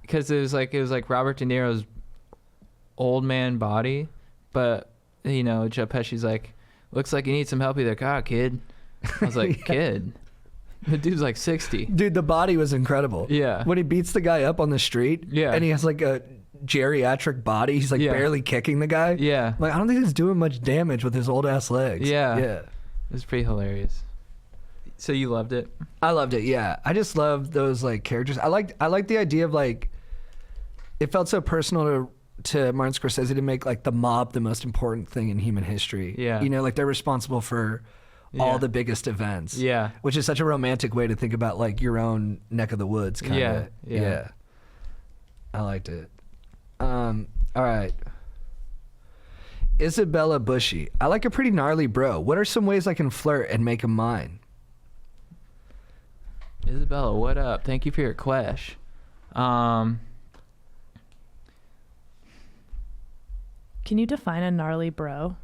because it was like Robert De Niro's old man body, but you know Joe Pesci's like, looks like you need some help. He's like, ah, kid. I was like, Yeah. kid. The dude's like 60. Dude, the body was incredible. Yeah. When he beats the guy up on the street, Yeah. and he has like a geriatric body, he's like Yeah. barely kicking the guy. Yeah. Like I don't think he's doing much damage with his old ass legs. Yeah. Yeah. It was pretty hilarious. So you loved it? I loved it. Yeah, I just love those like characters. I liked the idea of like, it felt so personal to Martin Scorsese to make like the mob the most important thing in human history. Yeah. You know, like they're responsible for Yeah. all the biggest events. Yeah. Which is such a romantic way to think about like your own neck of the woods kind of. Yeah, yeah. I liked it. All right. Isabella Bushy. I like a pretty gnarly bro. What are some ways I can flirt and make him mine? Isabella, what up? Thank you for your question. Can you define a gnarly bro?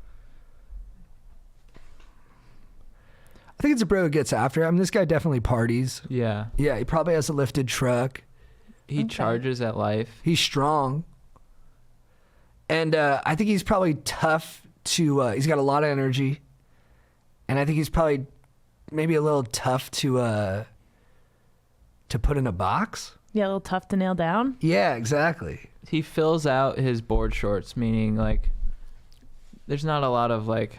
I think it's a bro who gets after it. I mean, this guy definitely parties. Yeah. Yeah, he probably has a lifted truck. He charges at life. He's strong. And I think he's probably tough to, he's got a lot of energy. And I think he's probably maybe a little tough to put in a box. Yeah, a little tough to nail down. Yeah, exactly. He fills out his board shorts, meaning like there's not a lot of like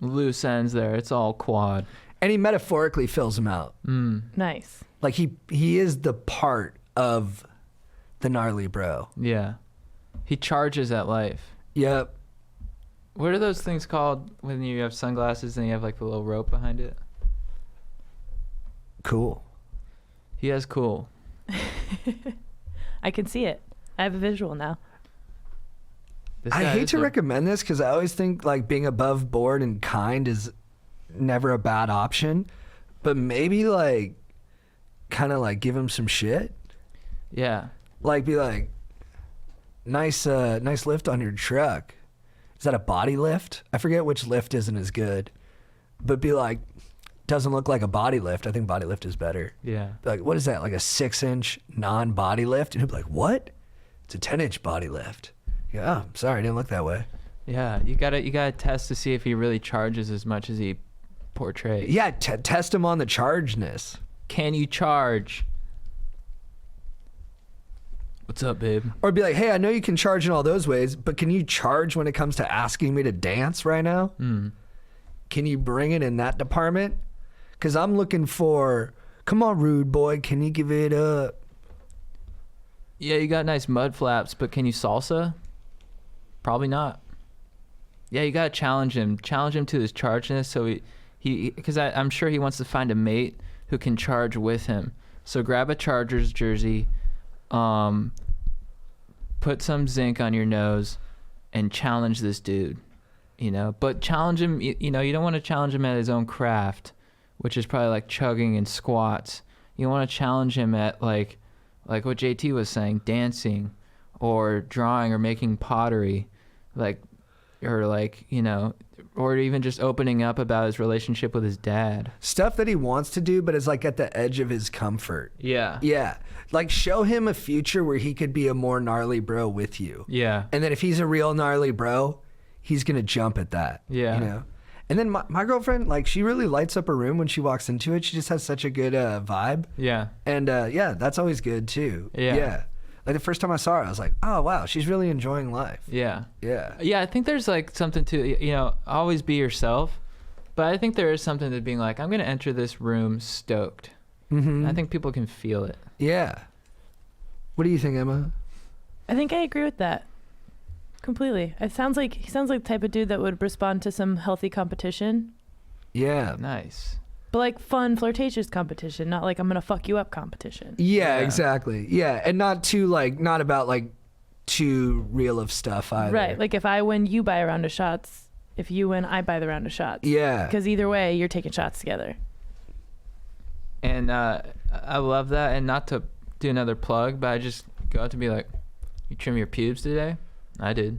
loose ends there. It's all quad. And he metaphorically fills them out. Nice. Like he is the part of the gnarly bro. Yeah. He charges at life. Yep. What are those things called when you have sunglasses and you have like the little rope behind it? Cool. He has cool. I can see it. I have a visual now. This I guy hate is to a- recommend this because I always think like being above board and kind is never a bad option. But maybe like kind of like give him some shit. Yeah. Like be like, nice lift on your truck. Is that a body lift? I forget which lift isn't as good. But be like, doesn't look like a body lift. I think body lift is better. Yeah. Be like, what is that? Like a 6-inch non-body lift? And he'll be like, what? It's a 10-inch body lift. Yeah, oh, sorry, it didn't look that way. Yeah. You gotta test to see if he really charges as much as he portrays. Yeah, test him on the chargeness. Can you charge? What's up, babe? Or be like, hey, I know you can charge in all those ways, but can you charge when it comes to asking me to dance right now? Can you bring it in that department? Because I'm looking for, come on, rude boy, can you give it up? Yeah, you got nice mud flaps, but can you salsa? Probably not. Yeah, you gotta challenge him. Challenge him to his chargeness, so he because I'm sure he wants to find a mate who can charge with him. So grab a Chargers jersey, put some zinc on your nose, and challenge this dude. You know, but challenge him. You know, you don't want to challenge him at his own craft, which is probably like chugging and squats. You want to challenge him at like what JT was saying, dancing, or drawing, or making pottery, or even just opening up about his relationship with his dad. Stuff that he wants to do, but is like at the edge of his comfort. Yeah. Yeah. Like show him a future where he could be a more gnarly bro with you. Yeah. And then if he's a real gnarly bro, he's going to jump at that. Yeah. You know? And then my girlfriend, like she really lights up a room when she walks into it. She just has such a good vibe. Yeah. And yeah, that's always good too. Yeah. Yeah. Like the first time I saw her, I was like, oh wow, she's really enjoying life. Yeah. Yeah. Yeah, I think there's like something to, always be yourself. But I think there is something to being like, I'm going to enter this room stoked. Mm-hmm. I think people can feel it. Yeah. What do you think, Emma? I think I agree with that completely. He sounds like the type of dude that would respond to some healthy competition, Yeah. Nice. but like fun, flirtatious competition, not like I'm gonna fuck you up competition. Yeah, Yeah. exactly. Yeah. And not about like too real of stuff either. Right. Like if I win, you buy a round of shots. If you win, I buy the round of shots. Yeah. Because either way, you're taking shots together. And I love that. And not to do another plug, but I just go out to be like, you trim your pubes today? I did.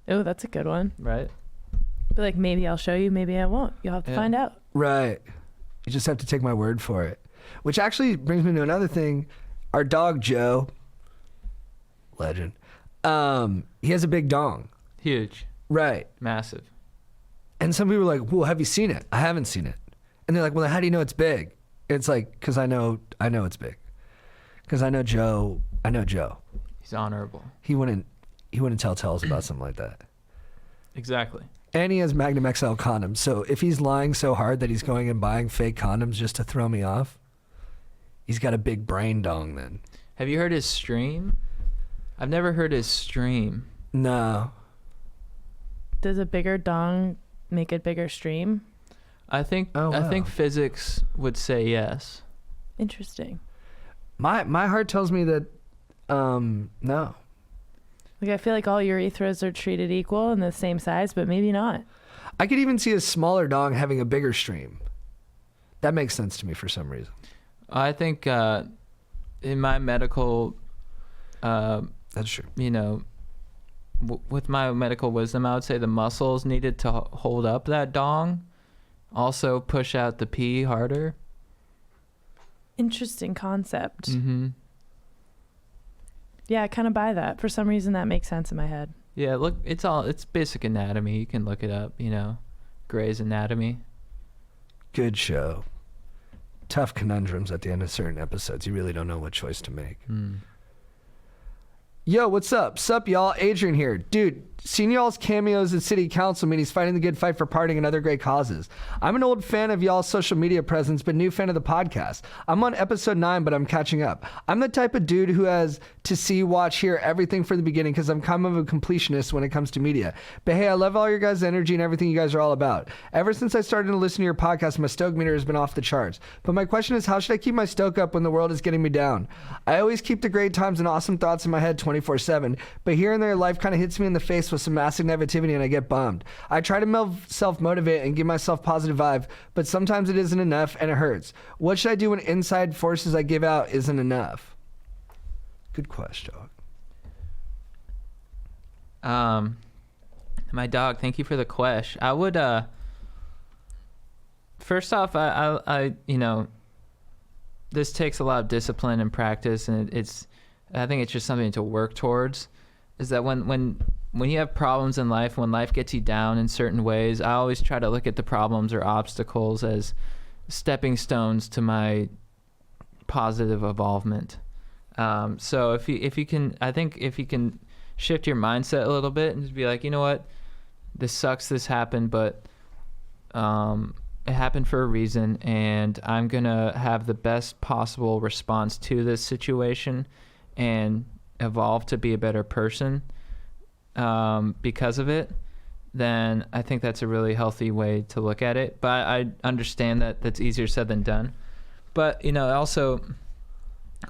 Oh, that's a good one. Right? But like maybe I'll show you, maybe I won't. You'll have to Yeah. find out. Right. You just have to take my word for it. Which actually brings me to another thing. Our dog Joe, legend. He has a big dong. Huge. Right. Massive. And some people are like, well, have you seen it? I haven't seen it. And they're like, well, how do you know it's big? It's like, because I know it's big. Because I know Joe. He's honorable. He wouldn't tell tales about something like that. Exactly. And he has Magnum XL condoms. So if he's lying so hard that he's going and buying fake condoms just to throw me off, he's got a big brain dong then. Have you heard his stream? I've never heard his stream. No. Does a bigger dong make a bigger stream? I think Oh, I think wow. physics would say yes. Interesting. My heart tells me that no. Like I feel like all urethras are treated equal and the same size, but maybe not. I could even see a smaller dong having a bigger stream. That makes sense to me for some reason. I think in my medical, That's true. you know, with my medical wisdom, I would say the muscles needed to hold up that dong also push out the pee harder. Interesting concept. Mm-hmm. Yeah, I kind of buy that. For some reason, that makes sense in my head. Yeah, look, it's basic anatomy. You can look it up, you know, Grey's Anatomy. Good show. Tough conundrums at the end of certain episodes. You really don't know what choice to make. Yo, what's up? Sup, y'all? Adrian here. Dude, seen y'all's cameos at city council meetings fighting the good fight for partying and other great causes. I'm an old fan of y'all's social media presence, but new fan of the podcast. I'm on episode 9, but I'm catching up. I'm the type of dude who has to see, watch, hear everything from the beginning because I'm kind of a completionist when it comes to media. But hey, I love all your guys' energy and everything you guys are all about. Ever since I started to listen to your podcast, my stoke meter has been off the charts. But my question is, how should I keep my stoke up when the world is getting me down? I always keep the great times and awesome thoughts in my head 24/7, but here and there life kind of hits me in the face with some massive negativity and I get bummed. I try to self-motivate and give myself positive vibe, but sometimes it isn't enough and it hurts. What should I do when inside forces I give out isn't enough? Good question. My dog, thank you for the question. I would first off, I you know, this takes a lot of discipline and practice, and I think it's just something to work towards. Is that when you have problems in life, when life gets you down in certain ways, I always try to look at the problems or obstacles as stepping stones to my positive evolvement. So if you can, I think if you can shift your mindset a little bit and just be like, you know what, this sucks, this happened, but it happened for a reason, and I'm gonna have the best possible response to this situation and evolve to be a better person because of it, then I think that's a really healthy way to look at it. But I understand that that's easier said than done. But, you know, also,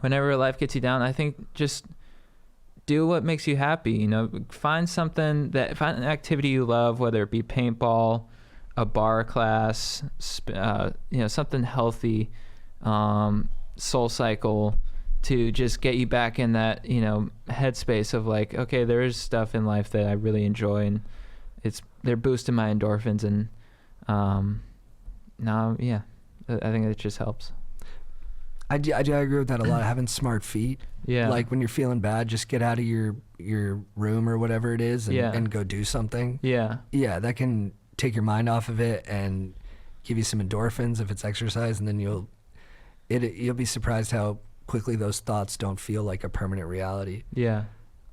whenever life gets you down, I think just do what makes you happy. You know, find an activity you love, whether it be paintball, a bar class, you know, something healthy, Soul Cycle, to just get you back in that, you know, headspace of like, okay, there is stuff in life that I really enjoy, and they're boosting my endorphins, and now, yeah, I think it just helps. I agree with that a lot. Having smart feet. Yeah. Like when you're feeling bad, just get out of your room or whatever it is and go do something. Yeah. Yeah, that can take your mind off of it and give you some endorphins if it's exercise, and then you'll be surprised how quickly those thoughts don't feel like a permanent reality. Yeah.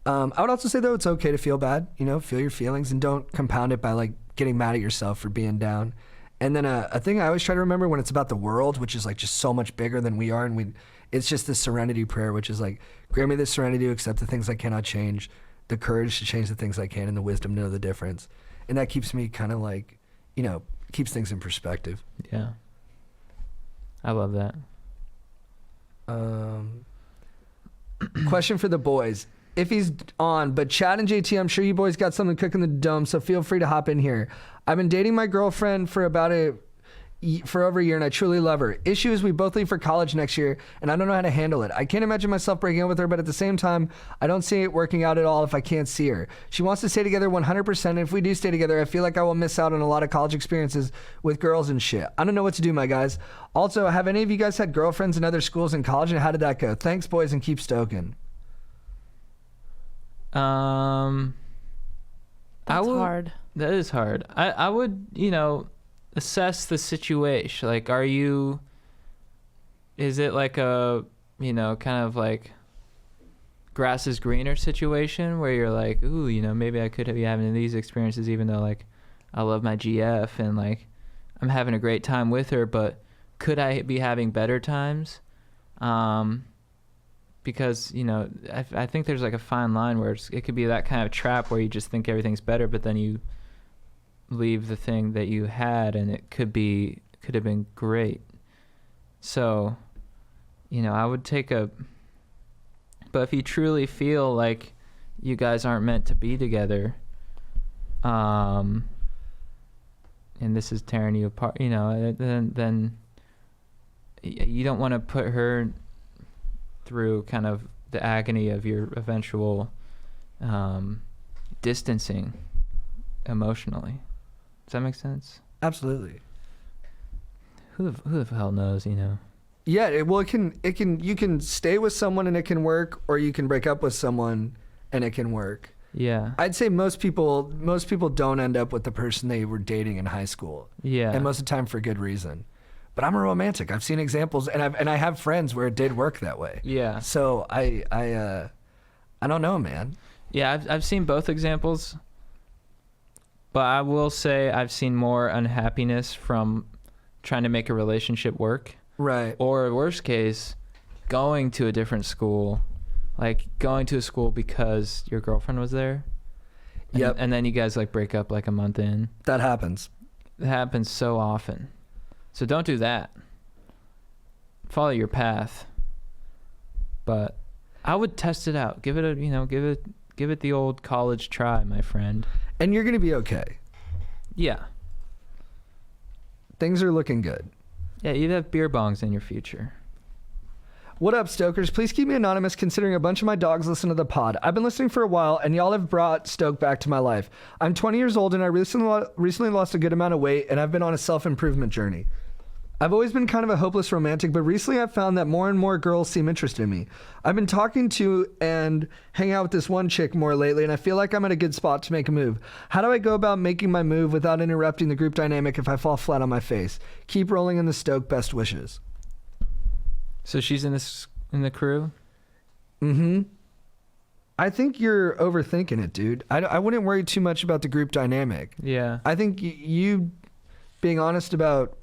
I would also say though, it's okay to feel bad, you know, feel your feelings and don't compound it by like getting mad at yourself for being down. And then a thing I always try to remember when it's about the world, which is like just so much bigger than we are, and it's just this serenity prayer, which is like, grant me the serenity to accept the things I cannot change, the courage to change the things I can, and the wisdom to know the difference. And that keeps me kind of like, you know, keeps things in perspective. Yeah. I love that. Question for the boys. If he's on, but Chad and JT, I'm sure you boys got something cooking in the dome, so feel free to hop in here. I've been dating my girlfriend for over a year, and I truly love her. Issue is we both leave for college next year, and I don't know how to handle it. I can't imagine myself breaking up with her, but at the same time, I don't see it working out at all if I can't see her. She wants to stay together 100%, and if we do stay together, I feel like I will miss out on a lot of college experiences with girls and shit. I don't know what to do, my guys. Also, have any of you guys had girlfriends in other schools in college, and how did that go? Thanks, boys, and keep stoking. That's hard. That is hard. I would, you know, assess the situation. Like, is it like a, you know, kind of like grass is greener situation where you're like, ooh, you know, maybe I could be having these experiences even though like I love my GF and like I'm having a great time with her, but could I be having better times? Because, you know, I think there's like a fine line where it could be that kind of trap where you just think everything's better, but then you leave the thing that you had and it could have been great. So, you know, I would but if you truly feel like you guys aren't meant to be together, and this is tearing you apart, you know, then you don't want to put her through kind of the agony of your eventual distancing emotionally. Does that make sense? Absolutely. Who the hell knows, you know? Yeah, you can stay with someone and it can work, or you can break up with someone and it can work. Yeah. I'd say most people don't end up with the person they were dating in high school. Yeah. And most of the time for good reason. But I'm a romantic. I've seen examples, and I have friends where it did work that way. Yeah. So I don't know, man. Yeah, I've seen both examples, but I will say I've seen more unhappiness from trying to make a relationship work. Right. Or worst case, going to a different school, like going to a school because your girlfriend was there. Yep. And then you guys like break up like a month in. That happens. It happens so often. So don't do that. Follow your path. But I would test it out. Give it the old college try, my friend. And you're going to be okay. Yeah. Things are looking good. Yeah, you'd have beer bongs in your future. What up, Stokers? Please keep me anonymous considering a bunch of my dogs listen to the pod. I've been listening for a while, and y'all have brought Stoke back to my life. I'm 20 years old, and I recently lost a good amount of weight, and I've been on a self-improvement journey. I've always been kind of a hopeless romantic, but recently I've found that more and more girls seem interested in me. I've been talking to and hanging out with this one chick more lately, and I feel like I'm at a good spot to make a move. How do I go about making my move without interrupting the group dynamic if I fall flat on my face? Keep rolling in the Stoke. Best wishes. So she's in the crew? Mm-hmm. I think you're overthinking it, dude. I wouldn't worry too much about the group dynamic. Yeah. I think you being honest about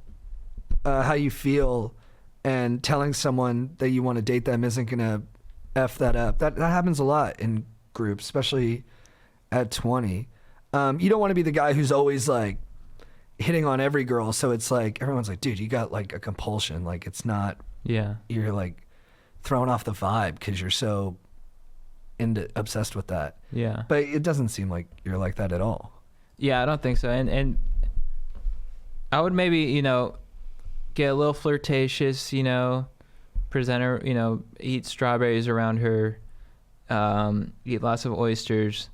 how you feel and telling someone that you want to date them isn't going to F that up. That happens a lot in groups, especially at 20. You don't want to be the guy who's always like hitting on every girl. So it's like, everyone's like, dude, you got like a compulsion. Like it's not, Yeah. you're like throwing off the vibe because you're so obsessed with that. Yeah. But it doesn't seem like you're like that at all. Yeah, I don't think so. And I would maybe, get a little flirtatious, present her, eat strawberries around her, eat lots of oysters,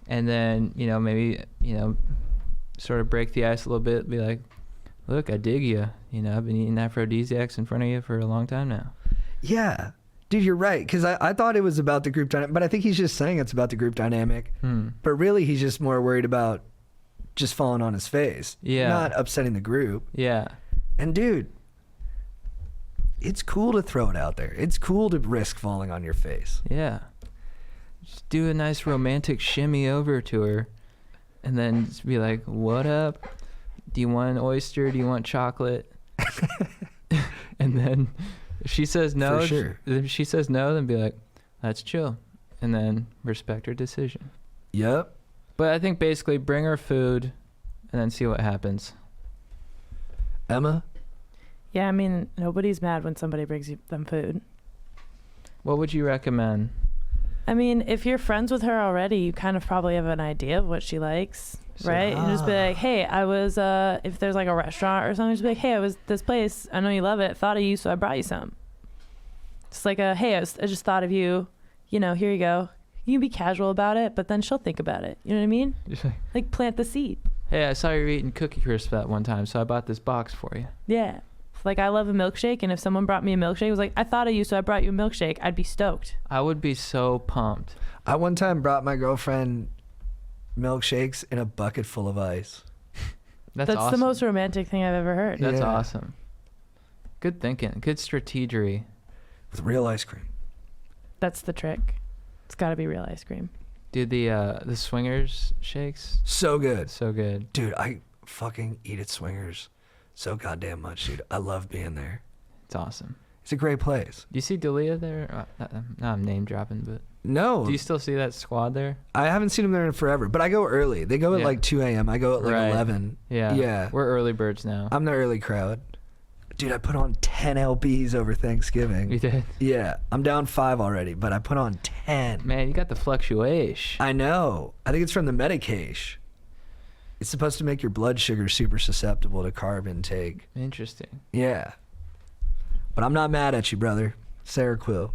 and then, maybe, sort of break the ice a little bit, be like, look, I dig you. I've been eating aphrodisiacs in front of you for a long time now. Yeah. Dude, you're right. Because I thought it was about the group dynamic, but I think he's just saying it's about the group dynamic. But really, he's just more worried about just falling on his face. Yeah. Not upsetting the group. Yeah. And dude, it's cool to throw it out there. It's cool to risk falling on your face. Yeah. Just do a nice romantic shimmy over to her and then just be like, what up? Do you want an oyster? Do you want chocolate? And then if she says no, For sure. if she says no, then be like, that's chill. And then respect her decision. Yep. But I think basically bring her food and then see what happens. Emma? Yeah, I mean, nobody's mad when somebody brings them food. What would you recommend? I mean, if you're friends with her already, you kind of probably have an idea of what she likes, right? And just be like, hey, I was, if there's like a restaurant or something, just be like, hey, I was this place. I know you love it. Thought of you, so I brought you some. Just like hey, I just thought of you. Here you go. You can be casual about it, but then she'll think about it. You know what I mean? Just Like plant the seed. hey, I saw you were eating Cookie Crisp that one time, so I bought this box for you. Yeah. Like, I love a milkshake, and if someone brought me a milkshake, it was like, I thought of you, so I brought you a milkshake, I'd be stoked. I would be so pumped. I one time brought my girlfriend milkshakes in a bucket full of ice. That's awesome. the most romantic thing I've ever heard. That's Yeah. awesome. Good thinking. Good strategery. With real ice cream. That's the trick. It's got to be real ice cream. Dude, the swingers shakes, So good. so good. Dude, I fucking eat at Swingers so goddamn much, dude. I love being there. It's awesome. It's a great place. Do you see Dalia there? Now I'm name dropping, but No, do you still see that squad there? I haven't seen them there in forever, but I go early. They go at Yeah. like 2 a.m. I go at like Right. 11. Yeah. Yeah. We're early birds now. I'm the early crowd. Dude, I put on 10 LBs over Thanksgiving. You did? Yeah, I'm down 5 already, but I put on 10. Man, you got the fluctuation. I know. I think it's from the medication. It's supposed to make your blood sugar super susceptible to carb intake. Interesting. Yeah. But I'm not mad at you, brother. Sarah Quill.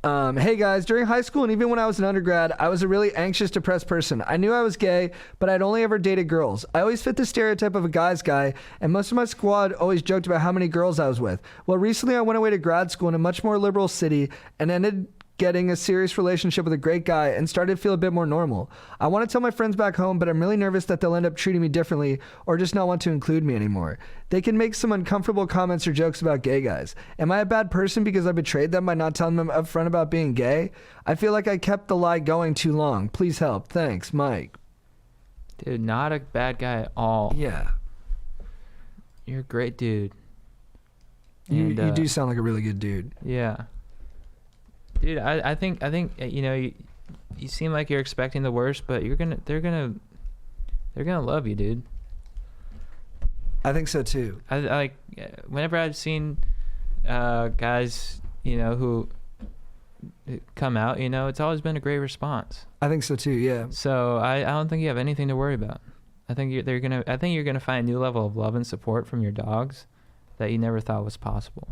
Hey guys, during high school and even when I was an undergrad, I was a really anxious, depressed person. I knew I was gay, but I'd only ever dated girls. I always fit the stereotype of a guy's guy, and most of my squad always joked about how many girls I was with. Well, recently I went away to grad school in a much more liberal city and ended getting a serious relationship with a great guy and started to feel a bit more normal. I want to tell my friends back home, but I'm really nervous that they'll end up treating me differently or just not want to include me anymore. They can make some uncomfortable comments or jokes about gay guys. Am I a bad person because I betrayed them by not telling them upfront about being gay? I feel like I kept the lie going too long. Please help. Thanks, Mike. Dude, not a bad guy at all. Yeah. You're a great dude. You And, do sound like a really good dude. Yeah. Dude, I think you know, you seem like you're expecting the worst, but they're gonna love you, dude. I think so too. I like whenever I've seen guys, you know, who come out, you know, it's always been a great response. I think so too, yeah. So I don't think you have anything to worry about. I think you're gonna find a new level of love and support from your dogs that you never thought was possible.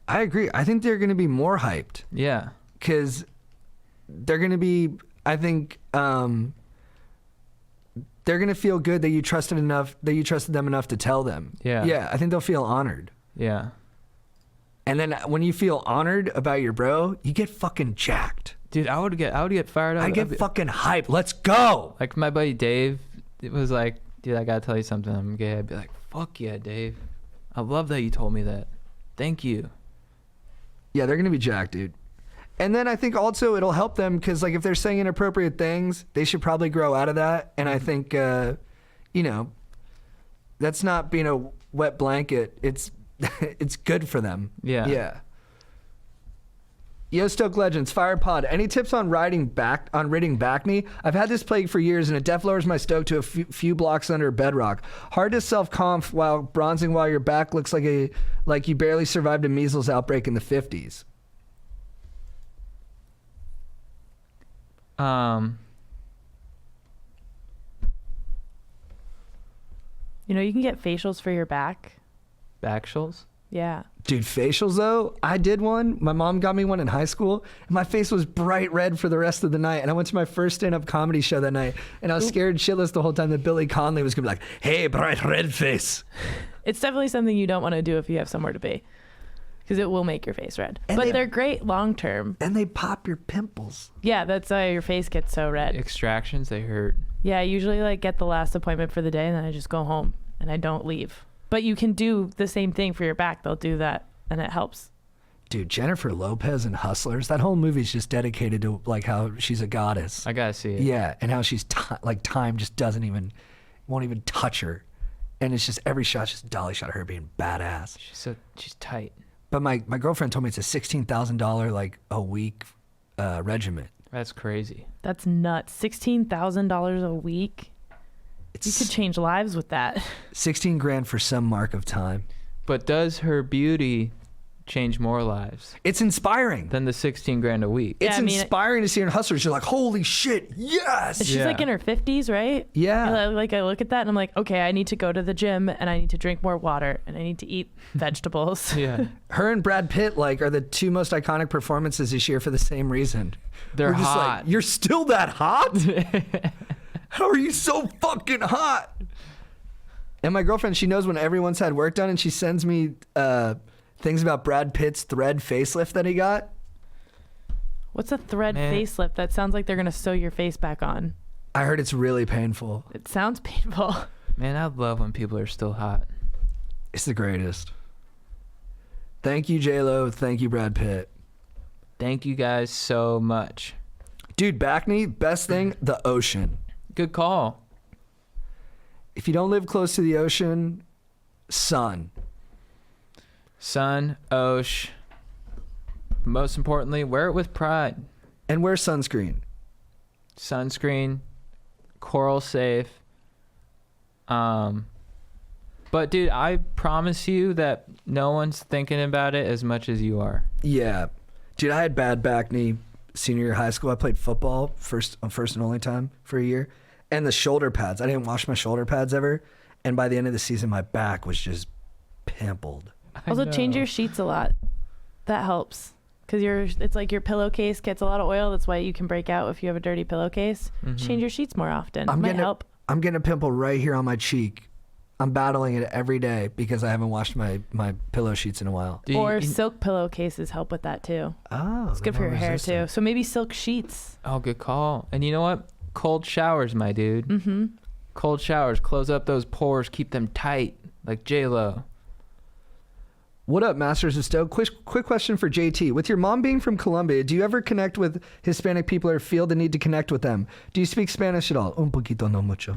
I agree. I think they're going to be more hyped. Yeah. Because they're going to be, I think, they're going to feel good that you trusted them enough to tell them. Yeah. Yeah, I think they'll feel honored. Yeah. And then when you feel honored about your bro, you get fucking jacked. Dude, I would get fired up. I get fucking hyped. Let's go. Like my buddy Dave, it was like, dude, I gotta tell you something. I'm gay. I'd be like, fuck yeah, Dave. I love that you told me that. Thank you. Yeah, they're going to be jacked, dude. And then I think also it'll help them because, like, if they're saying inappropriate things, they should probably grow out of that. And I think, you know, that's not being a wet blanket. It's it's good for them. Yeah. Yeah. Yo, Stoke Legends, Fire Pod. Any tips on ridding Backney? I've had this plague for years, and it def lowers my stoke to a few blocks under bedrock. Hard to self-conf while bronzing while your back looks like you barely survived a measles outbreak in the 50s. You know, you can get facials for your back. Backshulls? Yeah. Dude, facials though, I did one. My mom got me one in high school, and my face was bright red for the rest of the night. And I went to my first stand-up comedy show that night, and I was scared shitless the whole time that Billy Conley was gonna be like, "Hey, bright red face." It's definitely something you don't want to do if you have somewhere to be, because it will make your face red. And but they're great long term. And they pop your pimples. Yeah, that's why your face gets so red. Extractions, they hurt. Yeah, I usually like get the last appointment for the day, and then I just go home and I don't leave. But you can do the same thing for your back. They'll do that, and it helps. Dude, Jennifer Lopez and Hustlers, that whole movie's just dedicated to like how she's a goddess. I gotta see it. Yeah, and how she's like time just won't even touch her. And it's just every shot's just a dolly shot of her being badass. She's tight. But my girlfriend told me it's a $16,000 like a week regimen. That's crazy. That's nuts. $16,000 a week. You could change lives with that. 16 grand for some mark of time. But does her beauty change more lives It's inspiring. than the 16 grand a week? It's Yeah, I mean, inspiring to see her in Hustlers. You're like, holy shit, yes. She's Yeah. like in her 50s, right? Yeah. Like I look at that and I'm like, okay, I need to go to the gym and I need to drink more water and I need to eat vegetables. Yeah. Her and Brad Pitt like are the two most iconic performances this year for the same reason. They're We're just hot. like, you're still that hot? How are you so fucking hot? And my girlfriend, she knows when everyone's had work done, and she sends me things about Brad Pitt's thread facelift that he got. What's a thread Man. facelift? That sounds like they're going to sew your face back on. I heard it's really painful. It sounds painful. Man, I love when people are still hot. It's the greatest. Thank you, J-Lo. Thank you, Brad Pitt. Thank you guys so much. Dude, Backney, best thing, the ocean. Good call. If you don't live close to the ocean, sun. Sun, Osh. Most importantly, wear it with pride. And wear sunscreen. Sunscreen, coral safe. But dude, I promise you that no one's thinking about it as much as you are. Yeah. Dude, I had bad back knee senior year of high school. I played football first and only time for a year. And the shoulder pads. I didn't wash my shoulder pads ever. And by the end of the season, my back was just pimpled. I Also, change know. your sheets a lot. That helps. Because it's like your pillowcase gets a lot of oil. That's why you can break out if you have a dirty pillowcase. Mhm. Change your sheets more often. I'm Might getting help. I'm getting a pimple right here on my cheek. I'm battling it every day because I haven't washed my pillow sheets in a while. Do you- Or you- silk pillowcases help with that too. Oh, It's good for your hair too. So maybe silk sheets. Oh, good call. And you know what? Cold showers, my dude. Mm-hmm. Cold showers. Close up those pores. Keep them tight, like J-Lo. What up, Masters of Stoke? Quick question for JT. With your mom being from Colombia, do you ever connect with Hispanic people or feel the need to connect with them? Do you speak Spanish at all? Un poquito, no mucho.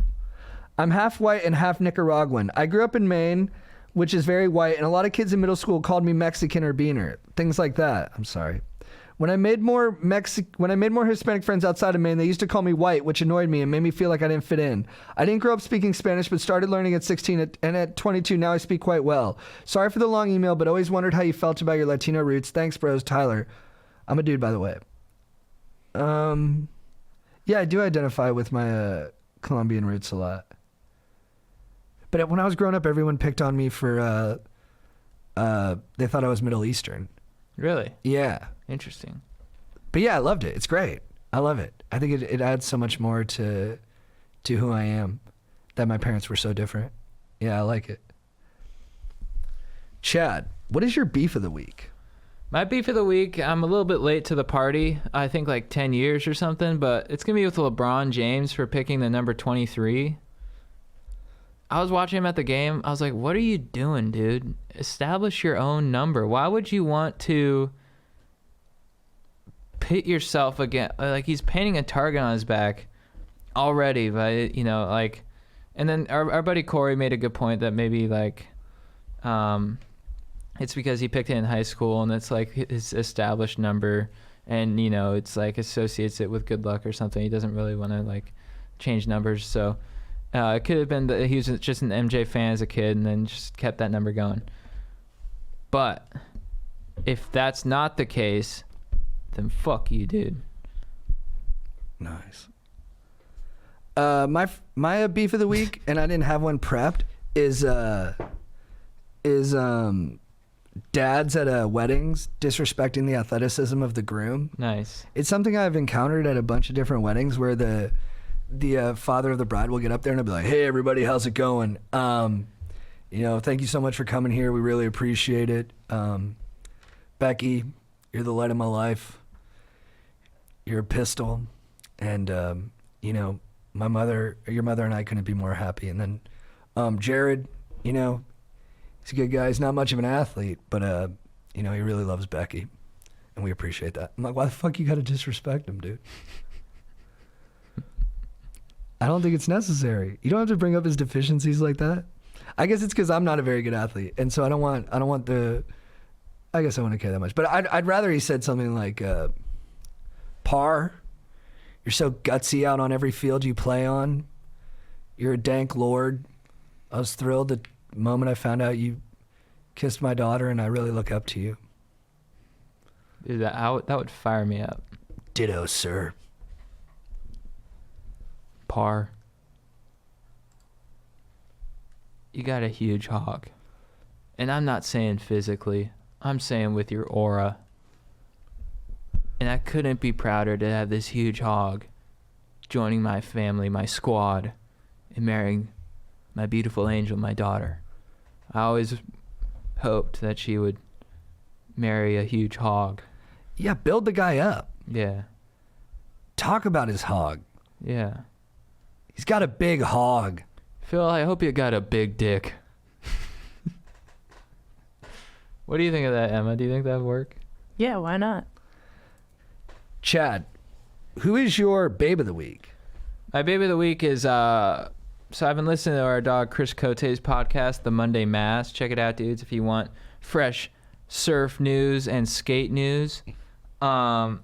I'm half white and half Nicaraguan. I grew up in Maine, which is very white, and a lot of kids in middle school called me Mexican or Beaner. Things like that. I'm sorry. When I made more Hispanic friends outside of Maine, they used to call me white, which annoyed me and made me feel like I didn't fit in. I didn't grow up speaking Spanish, but started learning at 16, and at 22, now I speak quite well. Sorry for the long email, but always wondered how you felt about your Latino roots. Thanks, bros. Tyler. I'm a dude, by the way. Yeah, I do identify with my Colombian roots a lot. But when I was growing up, everyone picked on me for, they thought I was Middle Eastern. Really? Yeah. Interesting. But yeah, I loved it. It's great. I love it. I think it adds so much more to who I am that my parents were so different. Yeah, I like it. Chad, what is your beef of the week? My beef of the week, I'm a little bit late to the party. I think like 10 years or something, but it's going to be with LeBron James for picking the number 23. I was watching him at the game. I was like, what are you doing, dude? Establish your own number. Why would you want to pit yourself again? Like, he's painting a target on his back already, but, you know, like, and then our buddy Corey made a good point that maybe, like, it's because he picked it in high school and it's like his established number, and, you know, it's like associates it with good luck or something. He doesn't really want to, like, change numbers, so it could have been that he was just an MJ fan as a kid and then just kept that number going. But if that's not the case, then fuck you, dude. Nice. My beef of the week, and I didn't have one prepped, is dads at weddings disrespecting the athleticism of the groom. Nice. It's something I've encountered at a bunch of different weddings where the father of the bride will get up there and he'll be like, "Hey everybody, how's it going? You know, thank you so much for coming here. We really appreciate it. Becky, you're the light of my life. You're a pistol, and you know, your mother and I couldn't be more happy. And then Jared, you know, he's a good guy. He's not much of an athlete, but you know, he really loves Becky, and we appreciate that." I'm like, why the fuck you gotta disrespect him, dude? I don't think it's necessary. You don't have to bring up his deficiencies like that. I guess it's because I'm not a very good athlete, and so I don't want I guess I wouldn't care that much. But I'd rather he said something like, "Par, you're so gutsy out on every field you play on. You're a dank lord. I was thrilled the moment I found out you kissed my daughter, and I really look up to you." Dude, that would fire me up. Ditto, sir. Par. You got a huge hog. And I'm not saying physically. I'm saying with your aura. And I couldn't be prouder to have this huge hog joining my family, my squad, and marrying my beautiful angel, my daughter. I always hoped that she would marry a huge hog. Yeah, build the guy up. Yeah. Talk about his hog. Yeah. He's got a big hog. Phil, I hope you got a big dick. What do you think of that, Emma? Do you think that would work? Yeah, why not? Chad, who is your babe of the week? My baby of the week is so I've been listening to our dog Chris Cote's podcast, The Monday Mass. Check it out, dudes, if you want fresh surf news and skate news. And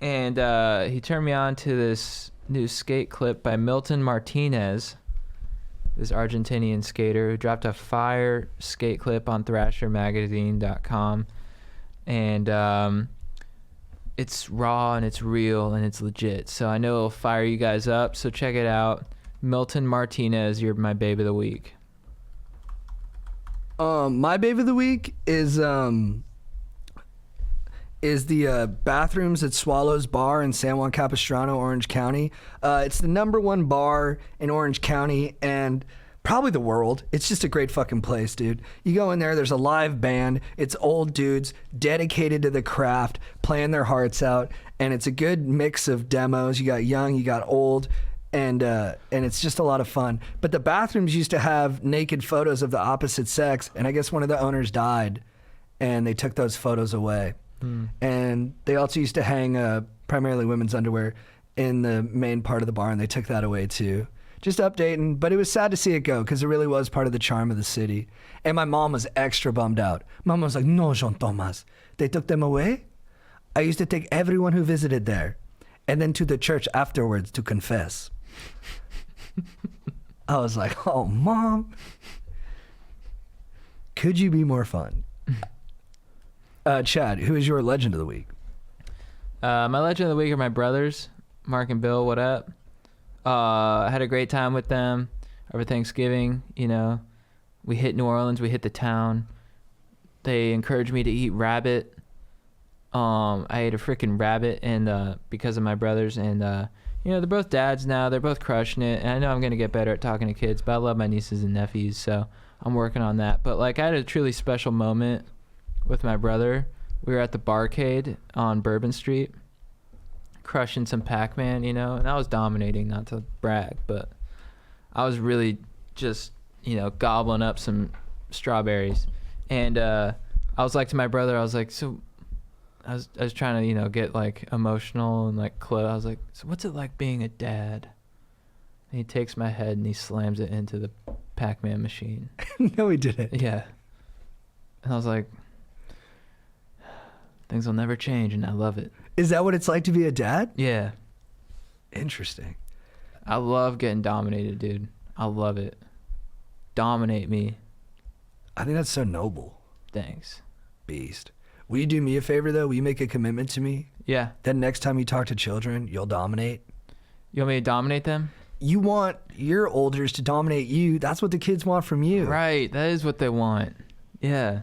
he turned me on to this new skate clip by Milton Martinez, this Argentinian skater who dropped a fire skate clip on thrashermagazine.com. And it's raw and it's real and it's legit. So I know it'll fire you guys up. So check it out. Milton Martinez, you're my babe of the week. My babe of the week is the bathrooms at Swallows Bar in San Juan Capistrano, Orange County. It's the #1 bar in Orange County and probably the world. It's just a great fucking place, dude. You go in there, there's a live band. It's old dudes dedicated to the craft, playing their hearts out, and it's a good mix of demos. You got young, you got old. And it's just a lot of fun. But the bathrooms used to have naked photos of the opposite sex, and I guess one of the owners died, and they took those photos away. And they also used to hang primarily women's underwear in the main part of the bar, and they took that away too. Just updating, but it was sad to see it go because it really was part of the charm of the city. And my mom was extra bummed out. Mom was like, "No, Jean Thomas, they took them away? I used to take everyone who visited there, and then to the church afterwards to confess." I was like, "Oh, Mom, could you be more fun?" Chad, who is your legend of the week? My legend of the week are my brothers, Mark and Bill. What up? I had a great time with them over Thanksgiving. You know, we hit New Orleans, we hit the town. They encouraged me to eat rabbit. I ate a freaking rabbit, and because of my brothers, and you know, they're both dads now. They're both crushing it, and I know I'm gonna get better at talking to kids, but I love my nieces and nephews, so I'm working on that. But like, I had a truly special moment with my brother. We were at the barcade on Bourbon Street, crushing some Pac-Man, you know, and I was dominating, not to brag, but I was really just, you know, gobbling up some strawberries. And I was like to my brother, I was like, so I was trying to, you know, get like emotional and like close. I was like, so what's it like being a dad? And he takes my head and he slams it into the Pac-Man machine. No, he didn't. Yeah. And I was like, things will never change, and I love it. Is that what it's like to be a dad? Yeah. Interesting. I love getting dominated, dude. I love it. Dominate me. I think that's so noble. Thanks. Beast. Will you do me a favor, though? Will you make a commitment to me? Yeah. Then next time you talk to children, you'll dominate? You want me to dominate them? You want your olders to dominate you. That's what the kids want from you. Right. That is what they want. Yeah.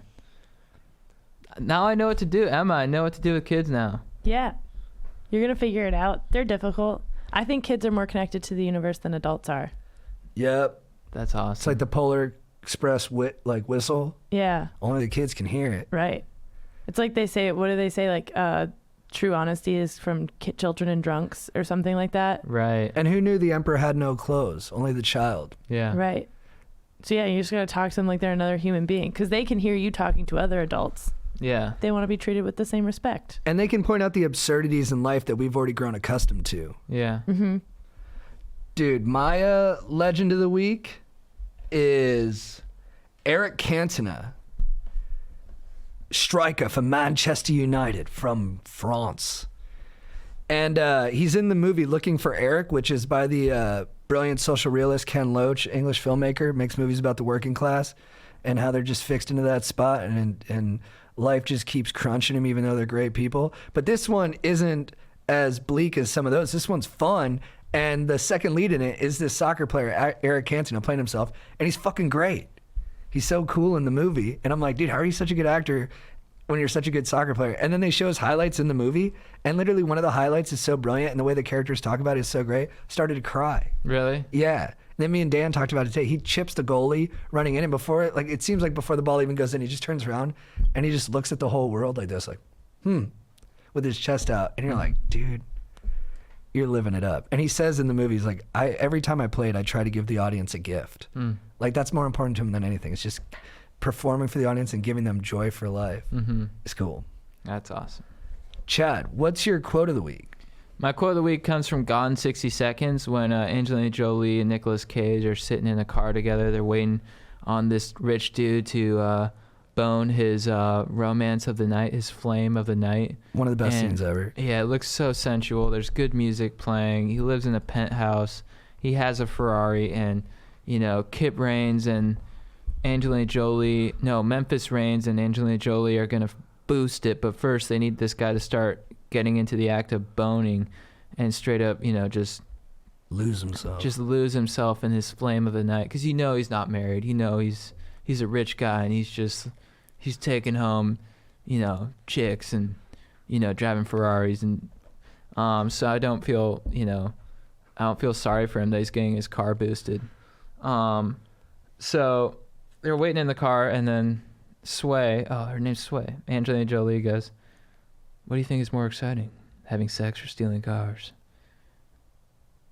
Now I know what to do. Emma, I know what to do with kids now. Yeah. You're going to figure it out. They're difficult. I think kids are more connected to the universe than adults are. Yep. That's awesome. It's like the Polar Express whistle. Yeah. Only the kids can hear it. Right. It's like they say, what do they say? Like, true honesty is from children and drunks or something like that. Right. And who knew the emperor had no clothes? Only the child. Yeah. Right. So yeah, you just got to talk to them like they're another human being because they can hear you talking to other adults. Yeah. They want to be treated with the same respect. And they can point out the absurdities in life that we've already grown accustomed to. Yeah. Mm-hmm. Dude, my legend of the week is Eric Cantona, striker for Manchester United from France. And he's in the movie Looking for Eric, which is by the brilliant social realist Ken Loach, English filmmaker, makes movies about the working class and how they're just fixed into that spot and life just keeps crunching them even though they're great people. But this one isn't as bleak as some of those. This one's fun. And the second lead in it is this soccer player, Eric Cantona, playing himself. And he's fucking great. He's so cool in the movie. And I'm like, dude, how are you such a good actor when you're such a good soccer player? And then they show his highlights in the movie. And literally one of the highlights is so brilliant. And the way the characters talk about it is so great. Started to cry. Really? Yeah. Then me and Dan talked about it today. He chips the goalie running in, and before it seems like before the ball even goes in, he just turns around and he just looks at the whole world like this, like, with his chest out. And you're like, dude, you're living it up. And he says in the movie, he's like, every time I played, I try to give the audience a gift. Like that's more important to him than anything. It's just performing for the audience and giving them joy for life. It's cool. That's awesome. Chad, what's your quote of the week? My quote of the week comes from Gone in 60 Seconds when Angelina Jolie and Nicolas Cage are sitting in a car together. They're waiting on this rich dude to bone his romance of the night, his flame of the night. One of the best scenes ever. Yeah, it looks so sensual. There's good music playing. He lives in a penthouse. He has a Ferrari, and, you know, Kip Raines and Memphis Raines and Angelina Jolie are going to boost it, but first they need this guy to start getting into the act of boning and straight up, you know, just lose himself. Just lose himself in his flame of the night, because you know he's not married. You know he's he's a rich guy and he's taking home, chicks and, driving Ferraris and so I don't feel sorry for him that he's getting his car boosted. So they're waiting in the car and then her name's Sway, Angelina Jolie goes, "What do you think is more exciting, having sex or stealing cars?"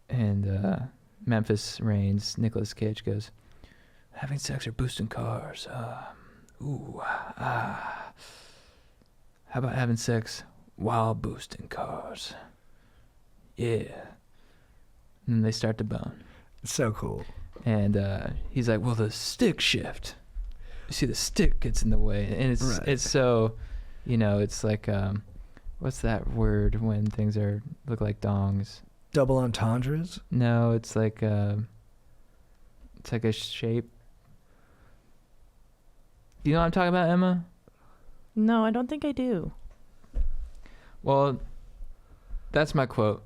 And Memphis Reigns, Nicolas Cage goes, "Having sex or boosting cars? How about having sex while boosting cars? Yeah." And they start to bone. It's so cool. And he's like, "Well, the stick shift. You see, the stick gets in the way." And it's so, it's like, what's that word when things look like dongs? Double entendres? No, it's like a shape. Do you know what I'm talking about, Emma? No, I don't think I do. Well, that's my quote.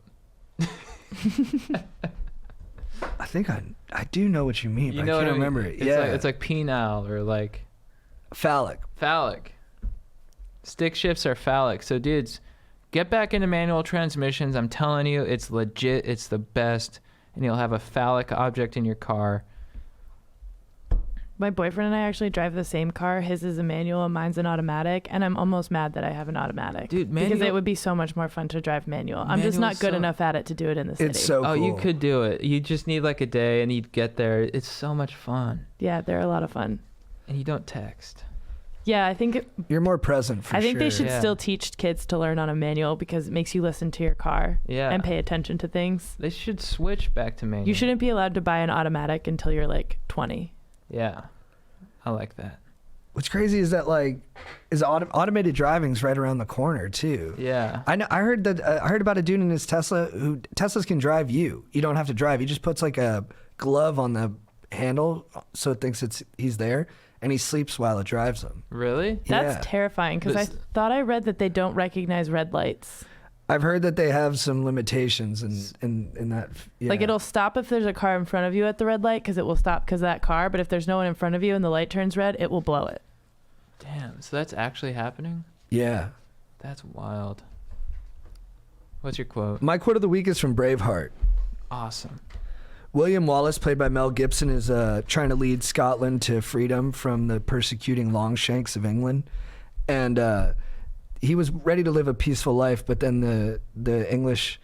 I think I do know what you mean, but I can't remember it. It's like penile or like phallic. Phallic. Stick shifts are phallic. So dudes, get back into manual transmissions. I'm telling you, it's legit. It's the best. And you'll have a phallic object in your car. My boyfriend and I actually drive the same car. His is a manual and mine's an automatic. And I'm almost mad that I have an automatic. Dude, because it would be so much more fun to drive manual. I'm just not good enough at it to do it in the city. It's so cool. Oh, you could do it. You just need like a day and you'd get there. It's so much fun. Yeah, they're a lot of fun. And you don't text. Yeah, I think you're more present for sure. I think they should still teach kids to learn on a manual because it makes you listen to your car and pay attention to things. They should switch back to manual. You shouldn't be allowed to buy an automatic until you're like 20. Yeah. I like that. What's crazy is that automated driving's right around the corner too. Yeah. I heard about a dude in his Tesla who Teslas can drive you. You don't have to drive. He just puts like a glove on the handle so it thinks he's there, and he sleeps while it drives him. Really? That's terrifying because I thought I read that they don't recognize red lights. I've heard that they have some limitations in that. Yeah. Like it'll stop if there's a car in front of you at the red light because it will stop because of that car. But if there's no one in front of you and the light turns red, it will blow it. Damn. So that's actually happening? Yeah. That's wild. What's your quote? My quote of the week is from Braveheart. Awesome. William Wallace, played by Mel Gibson, is trying to lead Scotland to freedom from the persecuting Longshanks of England. And he was ready to live a peaceful life, but then the English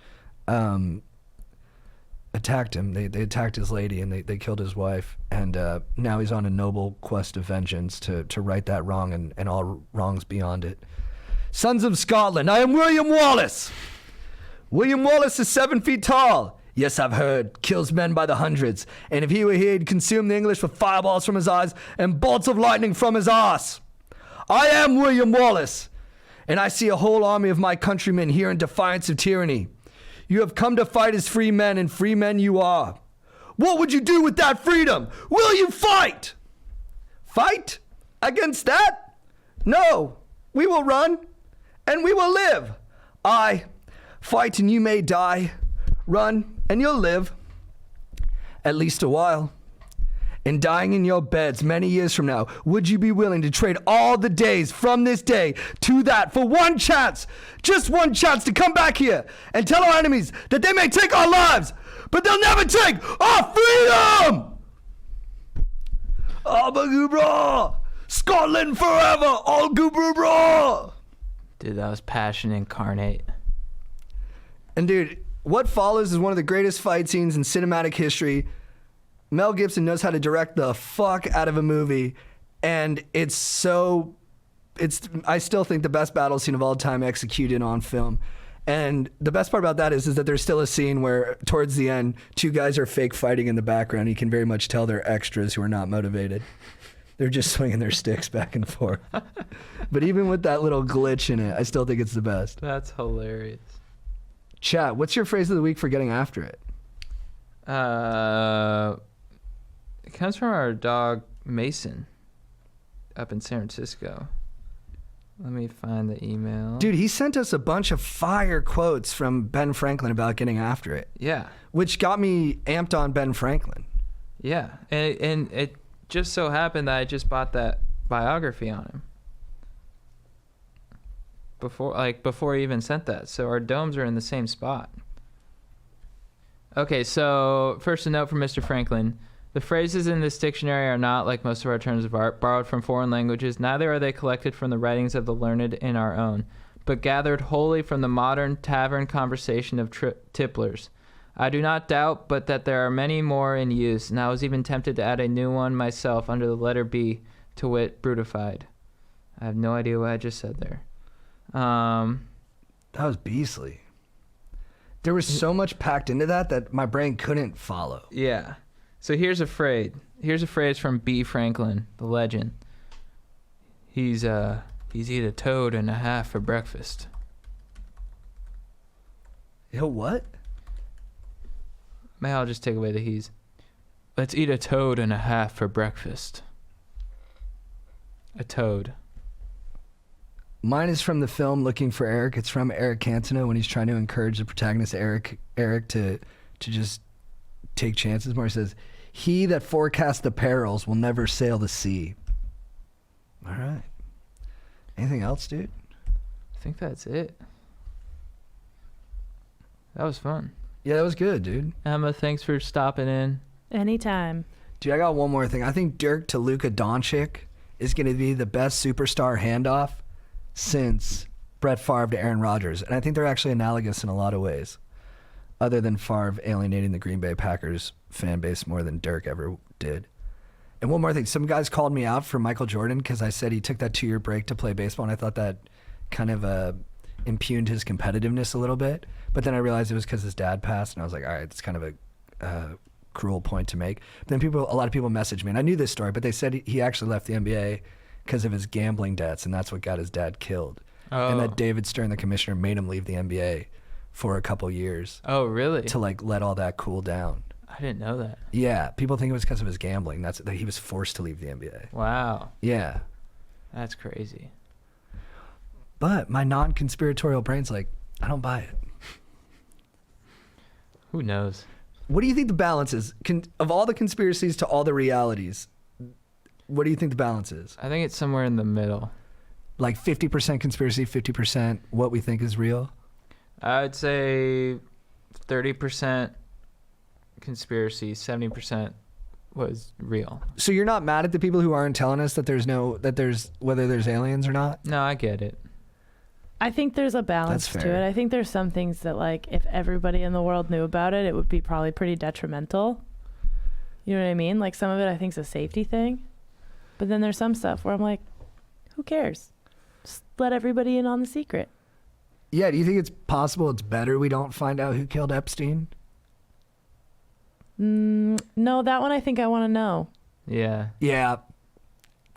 attacked him. They attacked his lady and they killed his wife. And now he's on a noble quest of vengeance to right that wrong and all wrongs beyond it. Sons of Scotland, I am William Wallace. William Wallace is 7 feet tall. Yes, I've heard. Kills men by the hundreds. And if he were here, he'd consume the English with fireballs from his eyes and bolts of lightning from his arse. I am William Wallace. And I see a whole army of my countrymen here in defiance of tyranny. You have come to fight as free men, and free men you are. What would you do with that freedom? Will you fight? Fight? Against that? No. We will run, and we will live. Aye, fight and you may die. Run, and you'll live. At least a while. And dying in your beds many years from now, would you be willing to trade all the days from this day to that for one chance, just one chance to come back here and tell our enemies that they may take our lives, but they'll never take our freedom? Abagubra! Scotland forever! All Gubra! Dude, that was passion incarnate. And dude, what follows is one of the greatest fight scenes in cinematic history. Mel Gibson knows how to direct the fuck out of a movie, and I still think the best battle scene of all time executed on film. And the best part about that is that there's still a scene where towards the end, two guys are fake fighting in the background. You can very much tell they're extras who are not motivated. They're just swinging their sticks back and forth. But even with that little glitch in it, I still think it's the best. That's hilarious. Chat, what's your phrase of the week for getting after it? It comes from our dog Mason up in San Francisco. Let me find the email. Dude, he sent us a bunch of fire quotes from Ben Franklin about getting after it. Yeah. Which got me amped on Ben Franklin. Yeah. And it just so happened that I just bought that biography on him before he even sent that. So our domes are in the same spot. Okay, so first a note from Mr. Franklin. The phrases in this dictionary are not, like most of our terms of art, borrowed from foreign languages. Neither are they collected from the writings of the learned in our own, but gathered wholly from the modern tavern conversation of tipplers. I do not doubt but that there are many more in use, and I was even tempted to add a new one myself under the letter B, to wit, brutified. I have no idea what I just said there. That was beastly. There was so much packed into that my brain couldn't follow. Yeah. So here's a phrase. Here's a phrase from B. Franklin, the legend. He's eat a toad and a half for breakfast. Yo, what? May I'll just take away the he's. Let's eat a toad and a half for breakfast. A toad. Mine is from the film Looking for Eric. It's from Eric Cantona when he's trying to encourage the protagonist Eric to just take chances more. He says, "He that forecasts the perils will never sail the sea." All right. Anything else, dude? I think that's it. That was fun. Yeah, that was good, dude. Emma, thanks for stopping in. Anytime. Dude, I got one more thing. I think Dirk to Luka Doncic is going to be the best superstar handoff since Brett Favre to Aaron Rodgers. And I think they're actually analogous in a lot of ways, other than Favre alienating the Green Bay Packers fan base more than Dirk ever did. And one more thing. Some guys called me out for Michael Jordan because I said he took that 2-year break to play baseball, and I thought that kind of impugned his competitiveness a little bit. But then I realized it was because his dad passed, and I was like, all right, that's kind of a cruel point to make. But then a lot of people messaged me, and I knew this story, but they said he actually left the NBA because of his gambling debts, and that's what got his dad killed. Oh. And that David Stern, the commissioner, made him leave the NBA for a couple years. Oh, really? To let all that cool down. I didn't know that. Yeah, people think it was because of his gambling. That he was forced to leave the NBA. Wow. Yeah. That's crazy. But my non-conspiratorial brain's like, I don't buy it. Who knows? What do you think the balance is? Of all the conspiracies to all the realities, what do you think the balance is? I think it's somewhere in the middle. Like 50% conspiracy, 50% what we think is real? I would say 30% conspiracy, 70% was real. So you're not mad at the people who aren't telling us that whether there's aliens or not? No, I get it. I think there's a balance That's to fair. it. I think there's some things that, like, if everybody in the world knew about it, it would be probably pretty detrimental. You know what I mean? Like, some of it I think is a safety thing. But then there's some stuff where I'm like, who cares? Just let everybody in on the secret. Yeah, do you think it's possible it's better we don't find out who killed Epstein? No, that one I think I want to know. Yeah. Yeah.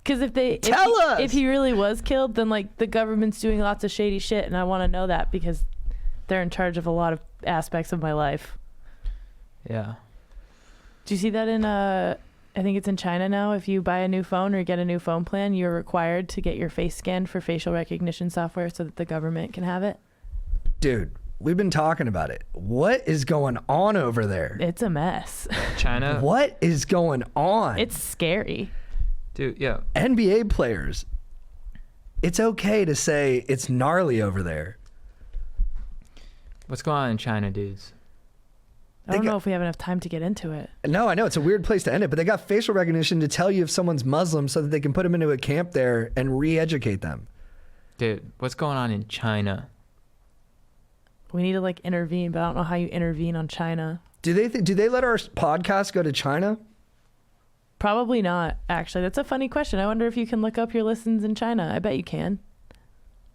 Because Tell us! if he really was killed, then like the government's doing lots of shady shit, and I want to know that because they're in charge of a lot of aspects of my life. Yeah. Do you see that in I think it's in China now? If you buy a new phone or get a new phone plan, you're required to get your face scanned for facial recognition software so that the government can have it. Dude, we've been talking about it. What is going on over there? It's a mess. China. What is going on? It's scary. Dude, yeah. NBA players, it's okay to say it's gnarly over there. What's going on in China, dudes? I don't know if we have enough time to get into it. No, I know. It's a weird place to end it, but they got facial recognition to tell you if someone's Muslim so that they can put them into a camp there and re-educate them. Dude, what's going on in China? We need to like intervene, but I don't know how you intervene on China. Do they let our podcast go to China? Probably not, actually. That's a funny question. I wonder if you can look up your listens in China. I bet you can.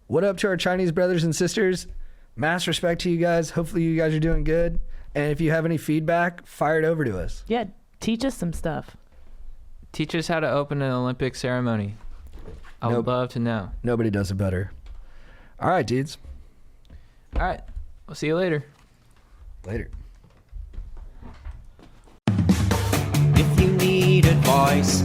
What up to our Chinese brothers and sisters? Mass respect to you guys. Hopefully you guys are doing good. And if you have any feedback, fire it over to us. Yeah, teach us some stuff. Teach us how to open an Olympic ceremony. I would love to know. Nobody does it better. All right, dudes. All right. We'll see you later. Later. If you need advice